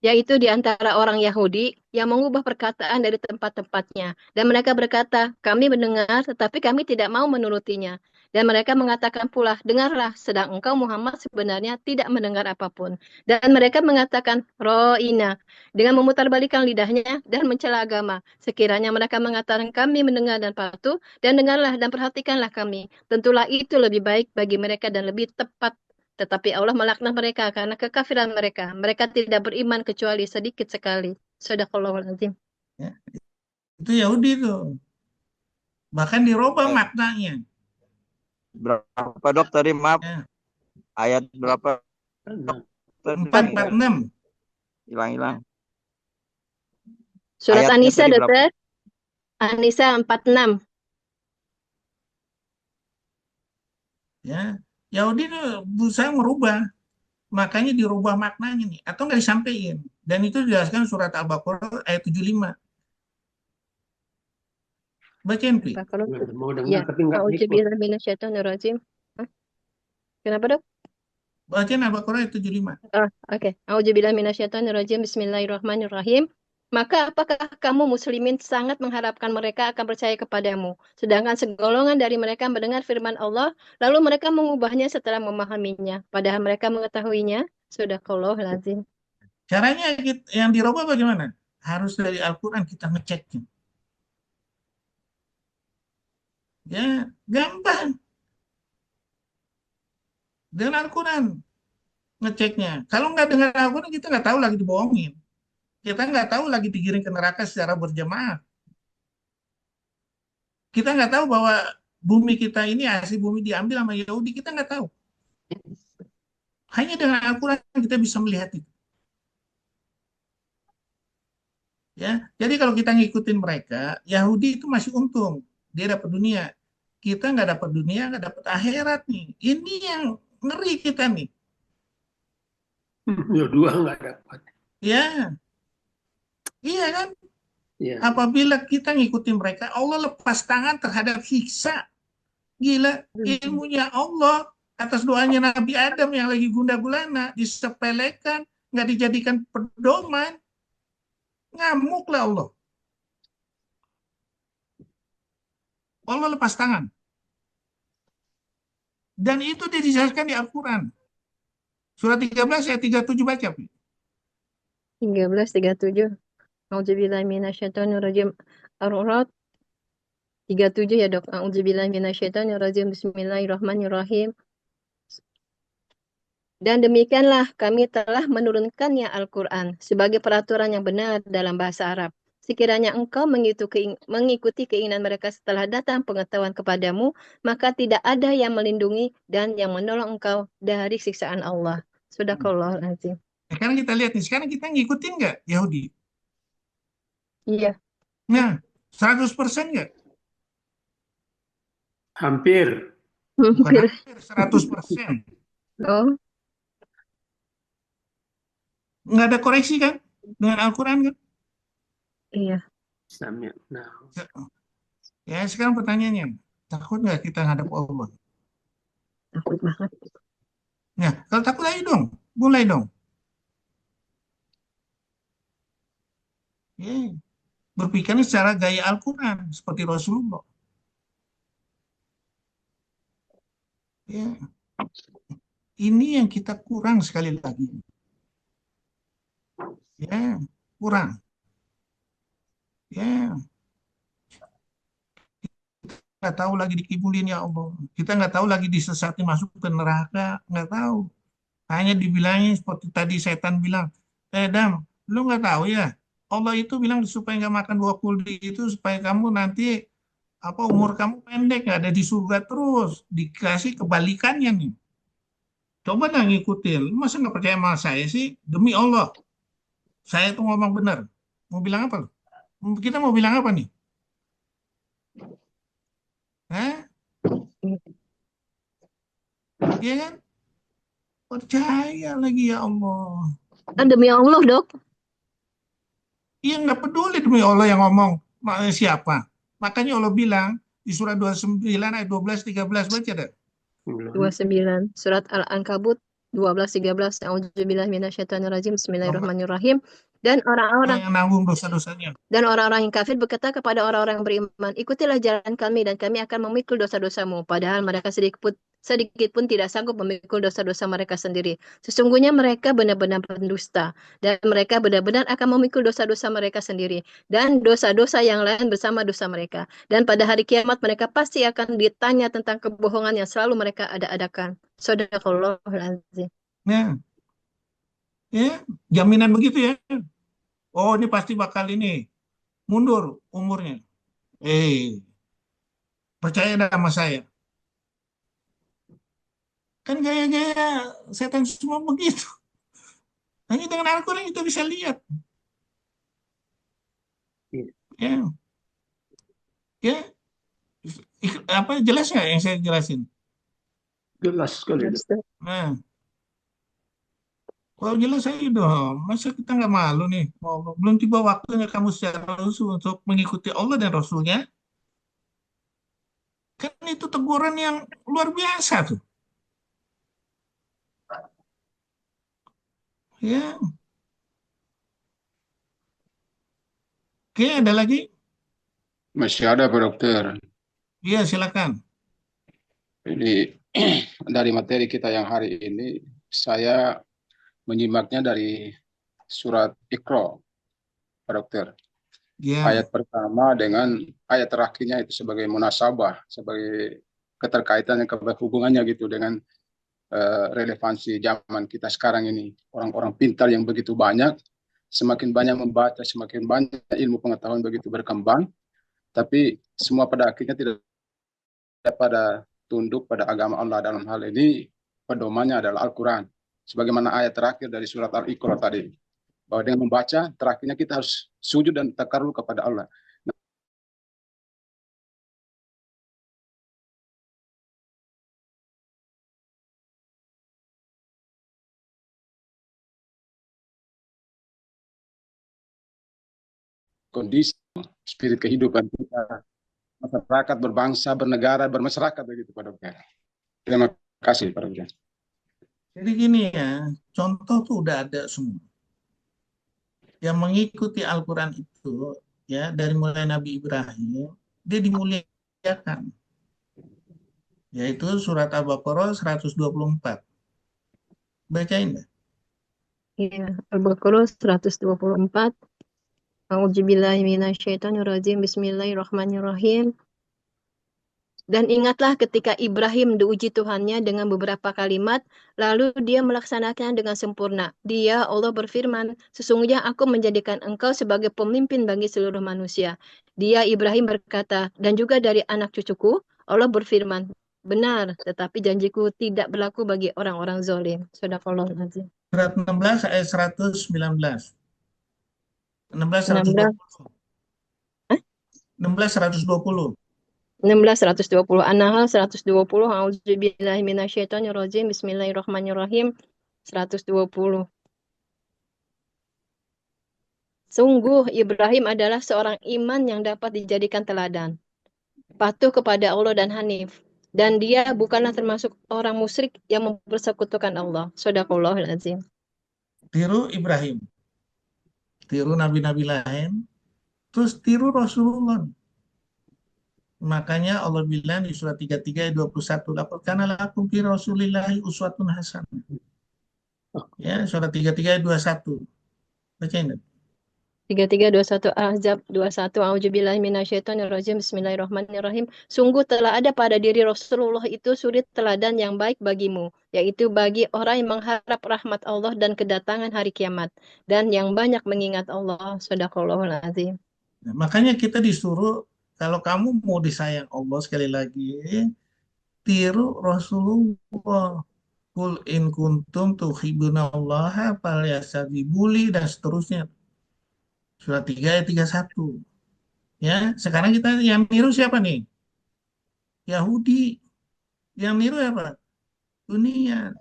Yaitu di antara orang Yahudi yang mengubah perkataan dari tempat-tempatnya. Dan mereka berkata, kami mendengar, tetapi kami tidak mau menurutinya. Dan mereka mengatakan pula, dengarlah, sedang engkau Muhammad sebenarnya tidak mendengar apapun. Dan mereka mengatakan, ro'ina, dengan memutarbalikkan lidahnya dan mencela agama. Sekiranya mereka mengatakan, kami mendengar dan patuh, dan dengarlah dan perhatikanlah kami. Tentulah itu lebih baik bagi mereka dan lebih tepat. Tetapi Allah melaknat mereka karena kekafiran mereka. Mereka tidak beriman kecuali sedikit sekali. Shadaqallahul azim. Ya, itu Yahudi tuh. Bahkan dirubah maknanya. Berapa dok tadi, maaf, Ya, ayat berapa? 446. Hilang-hilang. Surat Ayatnya An-Nisa, tadi berapa? Dokter. An-Nisa 46. Ya, Yahudi itu berusaha merubah. Makanya dirubah maknanya nih. Atau nggak disampaikan. Dan itu dijelaskan surat Al-Baqarah ayat 75. Bacain, Pi. Kalau Mau dengar ya, tapi nggak ikut. auzubillahi minasyaitonirrajim. Hah? Kenapa, Dok? Bacain Al-Baqarah ayat 75. Oke. Auzubillahi minasyaitonirrajim. Bismillahirrahmanirrahim. Maka apakah kamu muslimin sangat mengharapkan mereka akan percaya kepadamu, sedangkan segolongan dari mereka mendengar firman Allah, lalu mereka mengubahnya setelah memahaminya, padahal mereka mengetahuinya? Shadaqallahul azim. Caranya yang dirubah bagaimana? Harus dari Al-Quran kita ngeceknya. Ya, gampang. Dengan Al-Quran ngeceknya. Kalau nggak dengan Al-Quran, kita nggak tahu lagi dibohongin. Kita nggak tahu lagi digiring ke neraka secara berjamaah. Kita nggak tahu bahwa bumi kita ini asli bumi diambil sama Yahudi. Kita nggak tahu. Hanya dengan Al-Quran kita bisa melihat itu. Ya, jadi kalau kita ngikutin mereka, Yahudi itu masih untung. Dia dapat dunia. Kita nggak dapat dunia, nggak dapat akhirat nih. Ini yang ngeri kita nih. Dua nggak dapat. Ya, iya kan? Ya. Apabila kita ngikutin mereka, Allah lepas tangan terhadap siksa. Gila, ilmunya Allah atas doanya Nabi Adam yang lagi gundah gulana, disepelekan, nggak dijadikan pedoman. Ngamuklah Allah. Allah lepas tangan. Dan itu dijelaskan di Al-Quran. Surah 13 ayat 37 baca. 13:37. Auzubillahi minasyaitonirrajim. Ar-Ra'd 37 ya, Dok. Auzubillahi minasyaitonirrajim. Bismillahirrahmanirrahim. Dan demikianlah kami telah menurunkannya Al-Quran sebagai peraturan yang benar dalam bahasa Arab. Sekiranya engkau mengikuti keinginan mereka setelah datang pengetahuan kepadamu, maka tidak ada yang melindungi dan yang menolong engkau dari siksaan Allah. Shadaqallahul azim. Sekarang kita lihat nih, sekarang kita ngikutin nggak Yahudi? Iya. Nah, 100% nggak? Hampir. Bukan Hampir. hampir 100%. Oh, Nggak ada koreksi kan? Dengan Al-Quran kan? iya. Nah, Ya, sekarang pertanyaannya, takut nggak kita ngadap Allah? Takut banget. Nah, kalau takut ayo dong, mulai dong. Ya, berpikirnya secara gaya Al-Quran, seperti Rasulullah. Ya, ini yang kita kurang sekali lagi. Ya, kurang. Ya, nggak tahu lagi dikibulin ya Allah. Kita nggak tahu lagi disesati masuk ke neraka, nggak tahu. Hanya dibilangin seperti tadi setan bilang, Dam, lu nggak tahu ya? Allah itu bilang supaya nggak makan buah kuldi itu supaya kamu nanti umur kamu pendek, nggak ada di surga terus. Dikasih kebalikannya nih. Coba dah ngikutin. Lu masa nggak percaya sama saya sih? Demi Allah, saya tuh ngomong benar. Mau bilang apa? Kita mau bilang apa nih? Hah? Iya kan? Percaya lagi ya Allah. Demi Allah, Dok. Iya nggak peduli demi Allah yang ngomong siapa. Makanya Allah bilang di surah 29 ayat 12 13 baca deh. 29 surat Al-Ankabut 12-13. A'udzubillahi minasyaitonirrajim. Bismillahirrahmanirrahim. Dan orang-orang Yang nanggung dosa-dosanya. Dan orang-orang yang kafir berkata kepada orang-orang yang beriman, ikutilah jalan kami dan kami akan memikul dosa-dosamu. Padahal mereka sedikit pun tidak sanggup memikul dosa-dosa mereka sendiri. Sesungguhnya mereka benar-benar pendusta. Dan mereka benar-benar akan memikul dosa-dosa mereka sendiri. Dan dosa-dosa yang lain bersama dosa mereka. Dan pada hari kiamat mereka pasti akan ditanya tentang kebohongan yang selalu mereka ada-adakan. Shadaqallahul azim. Nah, ya, jaminan begitu ya. Oh, ini pasti bakal ini mundur umurnya. Percaya sama saya. Kan gaya-gaya setan semua begitu. Hanya dengan Al-Quran kita bisa lihat. Ya, ya, apa jelas nggak yang saya jelasin? Jelas sekali. Nah, kalau jelas saya dong, masa kita nggak malu nih? Belum tiba waktunya kamu secara khusus untuk mengikuti Allah dan Rasulnya. Kan itu teguran yang luar biasa tuh. Ya, oke, ada lagi? Masih ada Pak Dokter. Iya, silakan. Jadi dari materi kita yang hari ini, saya menyimaknya dari surat Iqra, Pak Dokter. Ya, Ayat pertama dengan ayat terakhirnya itu sebagai munasabah, sebagai keterkaitan yang hubungannya gitu dengan relevansi zaman kita sekarang ini. Orang-orang pintar yang begitu banyak, semakin banyak membaca, semakin banyak ilmu pengetahuan begitu berkembang, tapi semua pada akhirnya tidak pada tunduk pada agama Allah. Dalam hal ini pedomannya adalah Al-Quran. Sebagaimana ayat terakhir dari surat Al-Iqra tadi, bahwa dengan membaca terakhirnya kita harus sujud dan takarrur kepada Allah. Kondisi spirit kehidupan kita, masyarakat, berbangsa, bernegara, bermasyarakat begitu Pak Dokter. Terima kasih Pak Dokter. jadi gini ya, contoh tuh udah ada semua. Yang mengikuti Al-Quran itu, ya dari mulai Nabi Ibrahim, dia dimuliakan. Yaitu surat Al-Baqarah 124. Bacain deh. Ya, Al-Baqarah 124. A'udzubillahi minasyaitonirrajim. Bismillahirrahmanirrahim. Dan ingatlah ketika Ibrahim diuji Tuhannya dengan beberapa kalimat, lalu dia melaksanakannya dengan sempurna. Dia, Allah berfirman, sesungguhnya aku menjadikan engkau sebagai pemimpin bagi seluruh manusia. Dia, Ibrahim berkata, dan juga dari anak cucuku, Allah berfirman, benar, tetapi janjiku tidak berlaku bagi orang-orang zalim. Shadaqallahul azim. Surat 16 ayat 119. 16 16, 120. 16 120. 16 120. An-Nahl 120. A'udzubillahi minasyaitonirrajim. Bismillahirrahmanirrahim. 120. Sungguh Ibrahim adalah seorang iman yang dapat dijadikan teladan, patuh kepada Allah dan hanif, dan dia bukanlah termasuk orang musyrik yang mempersekutukan Allah. Shadaqallahul azim. Tiru Ibrahim. Tiru nabi-nabi lain. Terus tiru Rasulullah. Makanya Allah bilang di surat 33 ayat 21, laqad kana lakum fi Rasulillahi uswatun hasanah. Ya, surat 33 ayat 21. Bacain. 33 21 Ahzab 21. A'udzubillahi minasyaitonirrajim. Bismillahirrahmanirrahim. Sungguh telah ada pada diri Rasulullah itu suri teladan yang baik bagimu, yaitu bagi orang yang mengharap rahmat Allah dan kedatangan hari kiamat, dan yang banyak mengingat Allah. Shadaqallahul azim. Nah, makanya kita disuruh, kalau kamu mau disayang Allah, sekali lagi, tiru Rasulullah. Qul in kuntum tuhibbunallaha falyastabibuli dan seterusnya. Surat 3 ayat 31. Ya, sekarang kita yang niru siapa nih? Yahudi. Yang niru apa? Dunia.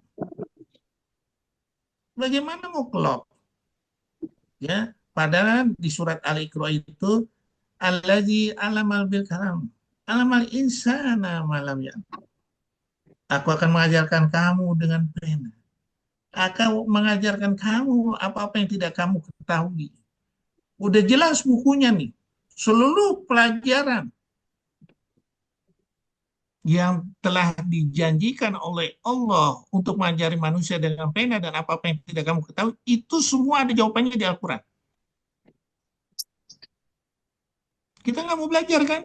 Bagaimana mau klop? Ya, Padahal di surat Al-Iqra itu allazi alamal bil kalam. Alamal insana malam ya. Aku akan mengajarkan kamu dengan pena. Akan mengajarkan kamu apa-apa yang tidak kamu ketahui. Udah jelas bukunya nih. Seluruh pelajaran yang telah dijanjikan oleh Allah untuk mengajari manusia dengan pena dan apa-apa yang tidak kamu ketahui, itu semua ada jawabannya di Al-Quran. Kita nggak mau belajar kan?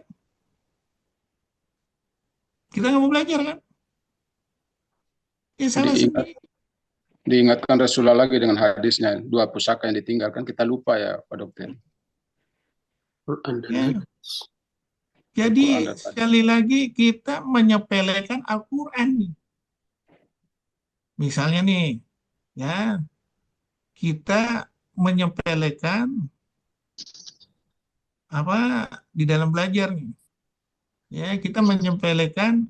Kita nggak mau belajar kan? Ya salah Diingat, sendiri. diingatkan Rasulullah lagi dengan hadisnya, 2 pusaka yang ditinggalkan kita lupa ya Pak Dokter. Quran dan Ya. hadis. Jadi Quran dan hadis. sekali lagi kita menyepelekan Al-Quran nih. Misalnya nih, ya kita menyepelekan apa di dalam belajar nih. Ya, kita menyepelekan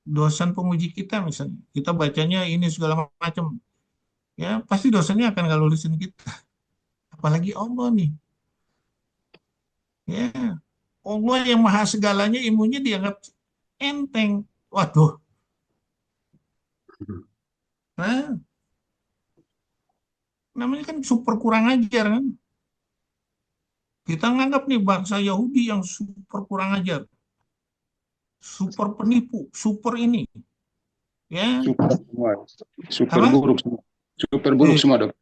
dosen penguji kita misalnya. Kita bacanya ini segala macam. Ya, pasti dosennya akan nggak lulusin kita. Apalagi Allah nih. Ya, Allah yang maha segalanya ilmunya dianggap enteng. Waduh. Nah, namanya kan super kurang ajar kan. Kita nganggap nih bangsa Yahudi yang super kurang ajar. Super penipu, super ini. Ya, Super semua, super apa? buruk semua. Super buruk semua, Dok.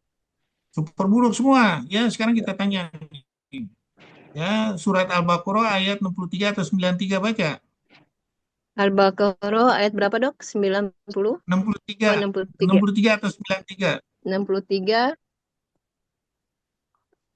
Super buruk semua. Ya, sekarang kita tanya. Ya, surat Al-Baqarah ayat 63 atau 93 baca. Al-Baqarah ayat berapa, Dok? 90? 63, 63. 63 atau 93. 63.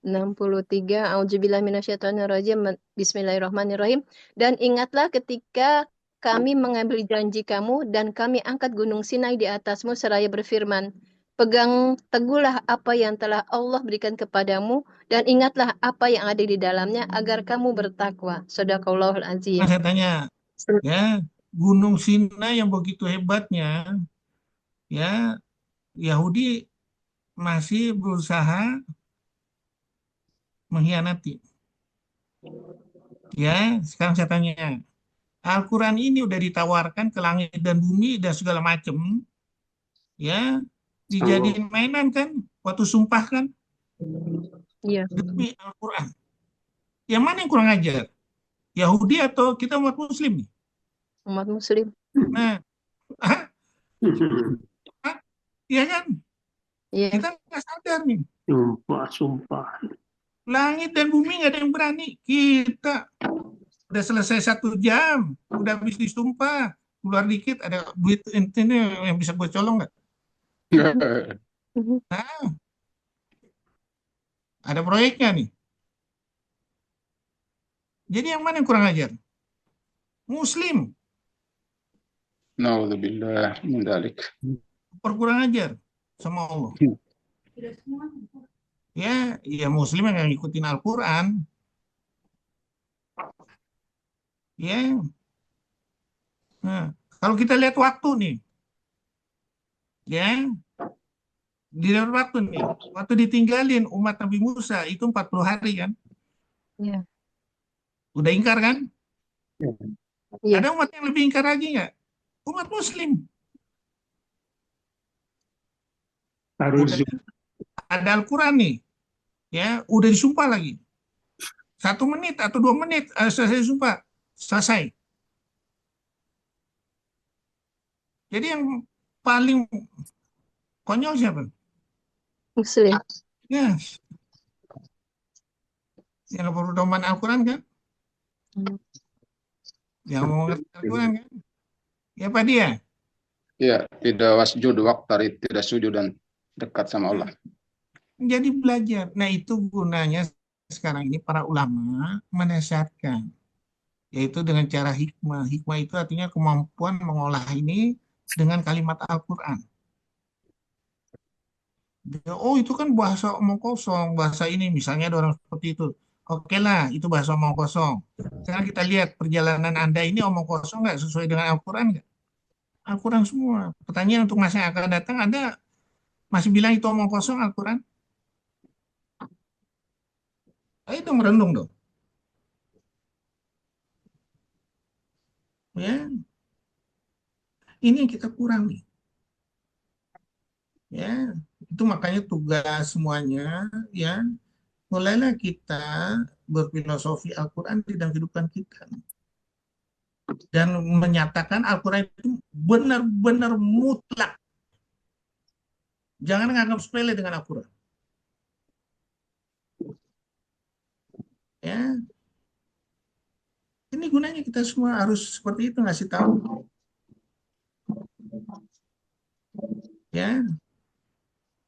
63. Auzubillahi minasyaitonirrajim. Bismillahirrahmanirrahim. Dan ingatlah ketika kami mengambil janji kamu dan kami angkat gunung Sinai di atasmu seraya berfirman, pegang teguhlah apa yang telah Allah berikan kepadamu dan ingatlah apa yang ada di dalamnya agar kamu bertakwa. Shadaqallahul azim. Nah, saya tanya, ya, Gunung Sinai yang begitu hebatnya, ya, Yahudi masih berusaha mengkhianati. Ya, sekarang saya tanya, Al-Quran ini udah ditawarkan ke langit dan bumi dan segala macam, ya, dijadiin mainan kan, waktu sumpah kan, Iya. demi Al-Quran. Yang mana yang kurang ajar? Yahudi atau kita umat Muslim nih? Umat Muslim. Nah, ya kan? Iya. Kita nggak sadar nih. Sumpah. Langit dan bumi nggak ada yang berani. Kita udah selesai 1 jam, udah habis disumpah, keluar dikit ada duit ini yang bisa gue colong nggak? Nah, ada proyeknya nih. Jadi yang mana yang kurang ajar? Muslim, Naudzubillah min dzalik. kurang ajar sama Allah. Ya Muslim yang ngikutin Al-Quran. Ya. Nah, kalau kita lihat waktu nih, ya, dilihat waktu nih, waktu ditinggalin umat Nabi Musa itu 40 hari kan? Iya. Udah ingkar kan? Iya. Ada umat yang lebih ingkar lagi nggak? Umat Muslim. Harus Ada Al-Quran nih, ya, udah disumpah lagi. 1 menit atau 2 menit selesai sumpah, selesai. Jadi yang paling konyol siapa? Muslim. Ya, yang berpedoman Al-Quran kan? Yang mau mengerti Al-Quran kan? Ya Pak dia. Ya, tidak wasjud waqtarib, tidak sujud dan dekat sama Allah. Jadi belajar. Nah itu gunanya sekarang ini para ulama menasihatkan. Yaitu dengan cara hikmah. Hikmah itu artinya kemampuan mengolah ini dengan kalimat Al-Quran. Oh itu kan bahasa omong kosong, bahasa ini misalnya ada orang seperti itu. Oke lah, itu bahasa omong kosong. Sekarang kita lihat perjalanan Anda ini omong kosong nggak sesuai dengan Al-Quran nggak? Al-Quran semua. Pertanyaan untuk masa yang akan datang, Anda masih bilang itu omong kosong Al-Quran? Ayo dong merenung dong. Ya, ini yang kita kurang nih. Ya, itu makanya tugas semuanya ya, mulailah kita berfilosofi Al-Quran di dalam kehidupan kita dan menyatakan Al-Quran itu benar-benar mutlak. Jangan menganggap sepele dengan Al-Quran. Ya, ini gunanya kita semua harus seperti itu, ngasih tahu. Ya,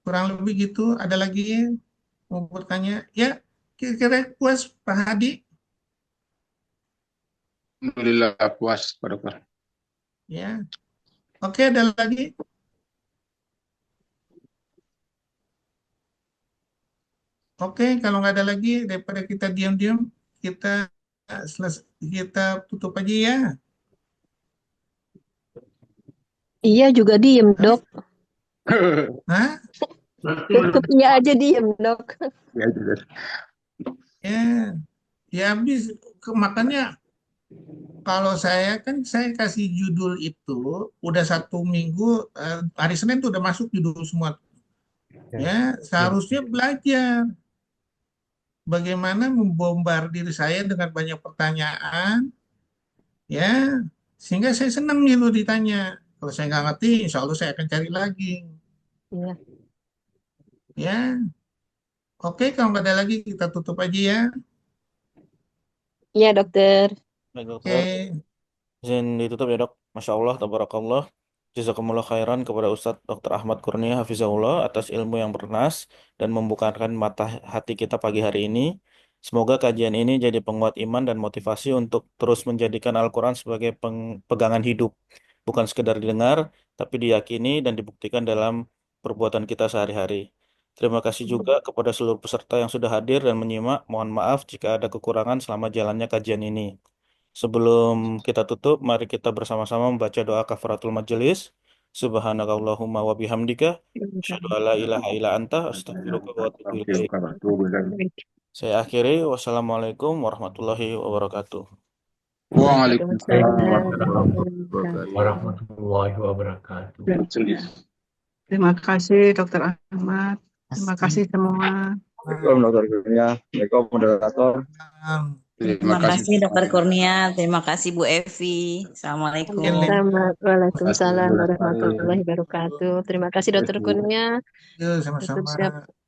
kurang lebih gitu. Ada lagi mau bertanya? Ya, kira-kira puas Pak Hadi? Alhamdulillah puas, Pak Dokter. Ya, oke, ada lagi? Oke, kalau nggak ada lagi, daripada kita diam-diam, kita kita tutup aja ya. Iya juga diem, Dok. Hah? Tutup iya aja diem, Dok. Ya, juga. Ya, ya habis. Makanya kalau saya kan saya kasih judul itu udah 1 minggu, hari Senin tuh udah masuk judul semua. Ya, seharusnya belajar bagaimana membombardir saya dengan banyak pertanyaan, ya, sehingga saya senang gitu ditanya. Kalau saya nggak ngerti, insya Allah saya akan cari lagi. Iya. Ya, oke, kalau nggak ada lagi kita tutup aja ya. Iya, Dokter. Baik, Oke, dokter. Izin ditutup ya, Dok. Masya Allah, tabarakallah. Jazakumullah khairan kepada Ustadz Dr. Ahmad Kurnia Hafizahullah atas ilmu yang bernas dan membukakan mata hati kita pagi hari ini. Semoga kajian ini jadi penguat iman dan motivasi untuk terus menjadikan Al-Quran sebagai pegangan hidup. Bukan sekedar didengar, tapi diyakini dan dibuktikan dalam perbuatan kita sehari-hari. Terima kasih juga kepada seluruh peserta yang sudah hadir dan menyimak. Mohon maaf jika ada kekurangan selama jalannya kajian ini. Sebelum kita tutup, mari kita bersama-sama membaca doa kafaratul majelis. Subhanakallahumma wa bihamdika, asyhadu an la ilaha illa anta, astaghfiruka wa atubu ilaik. Saya akhiri, wassalamualaikum warahmatullahi wabarakatuh. Waalaikumsalam Warahmatullahi wabarakatuh. Terima kasih Dokter Ahmad. Terima kasih semua. Assalamualaikum Dokter Kurnia. Assalamualaikum moderator. Terima Terima kasih Dokter Kurnia, terima kasih Bu Evi. Assalamualaikum. Selamat Waalaikumsalam kasih. warahmatullahi wabarakatuh. Terima kasih Dokter Kurnia. Yuk, Tutup sama-sama. siap.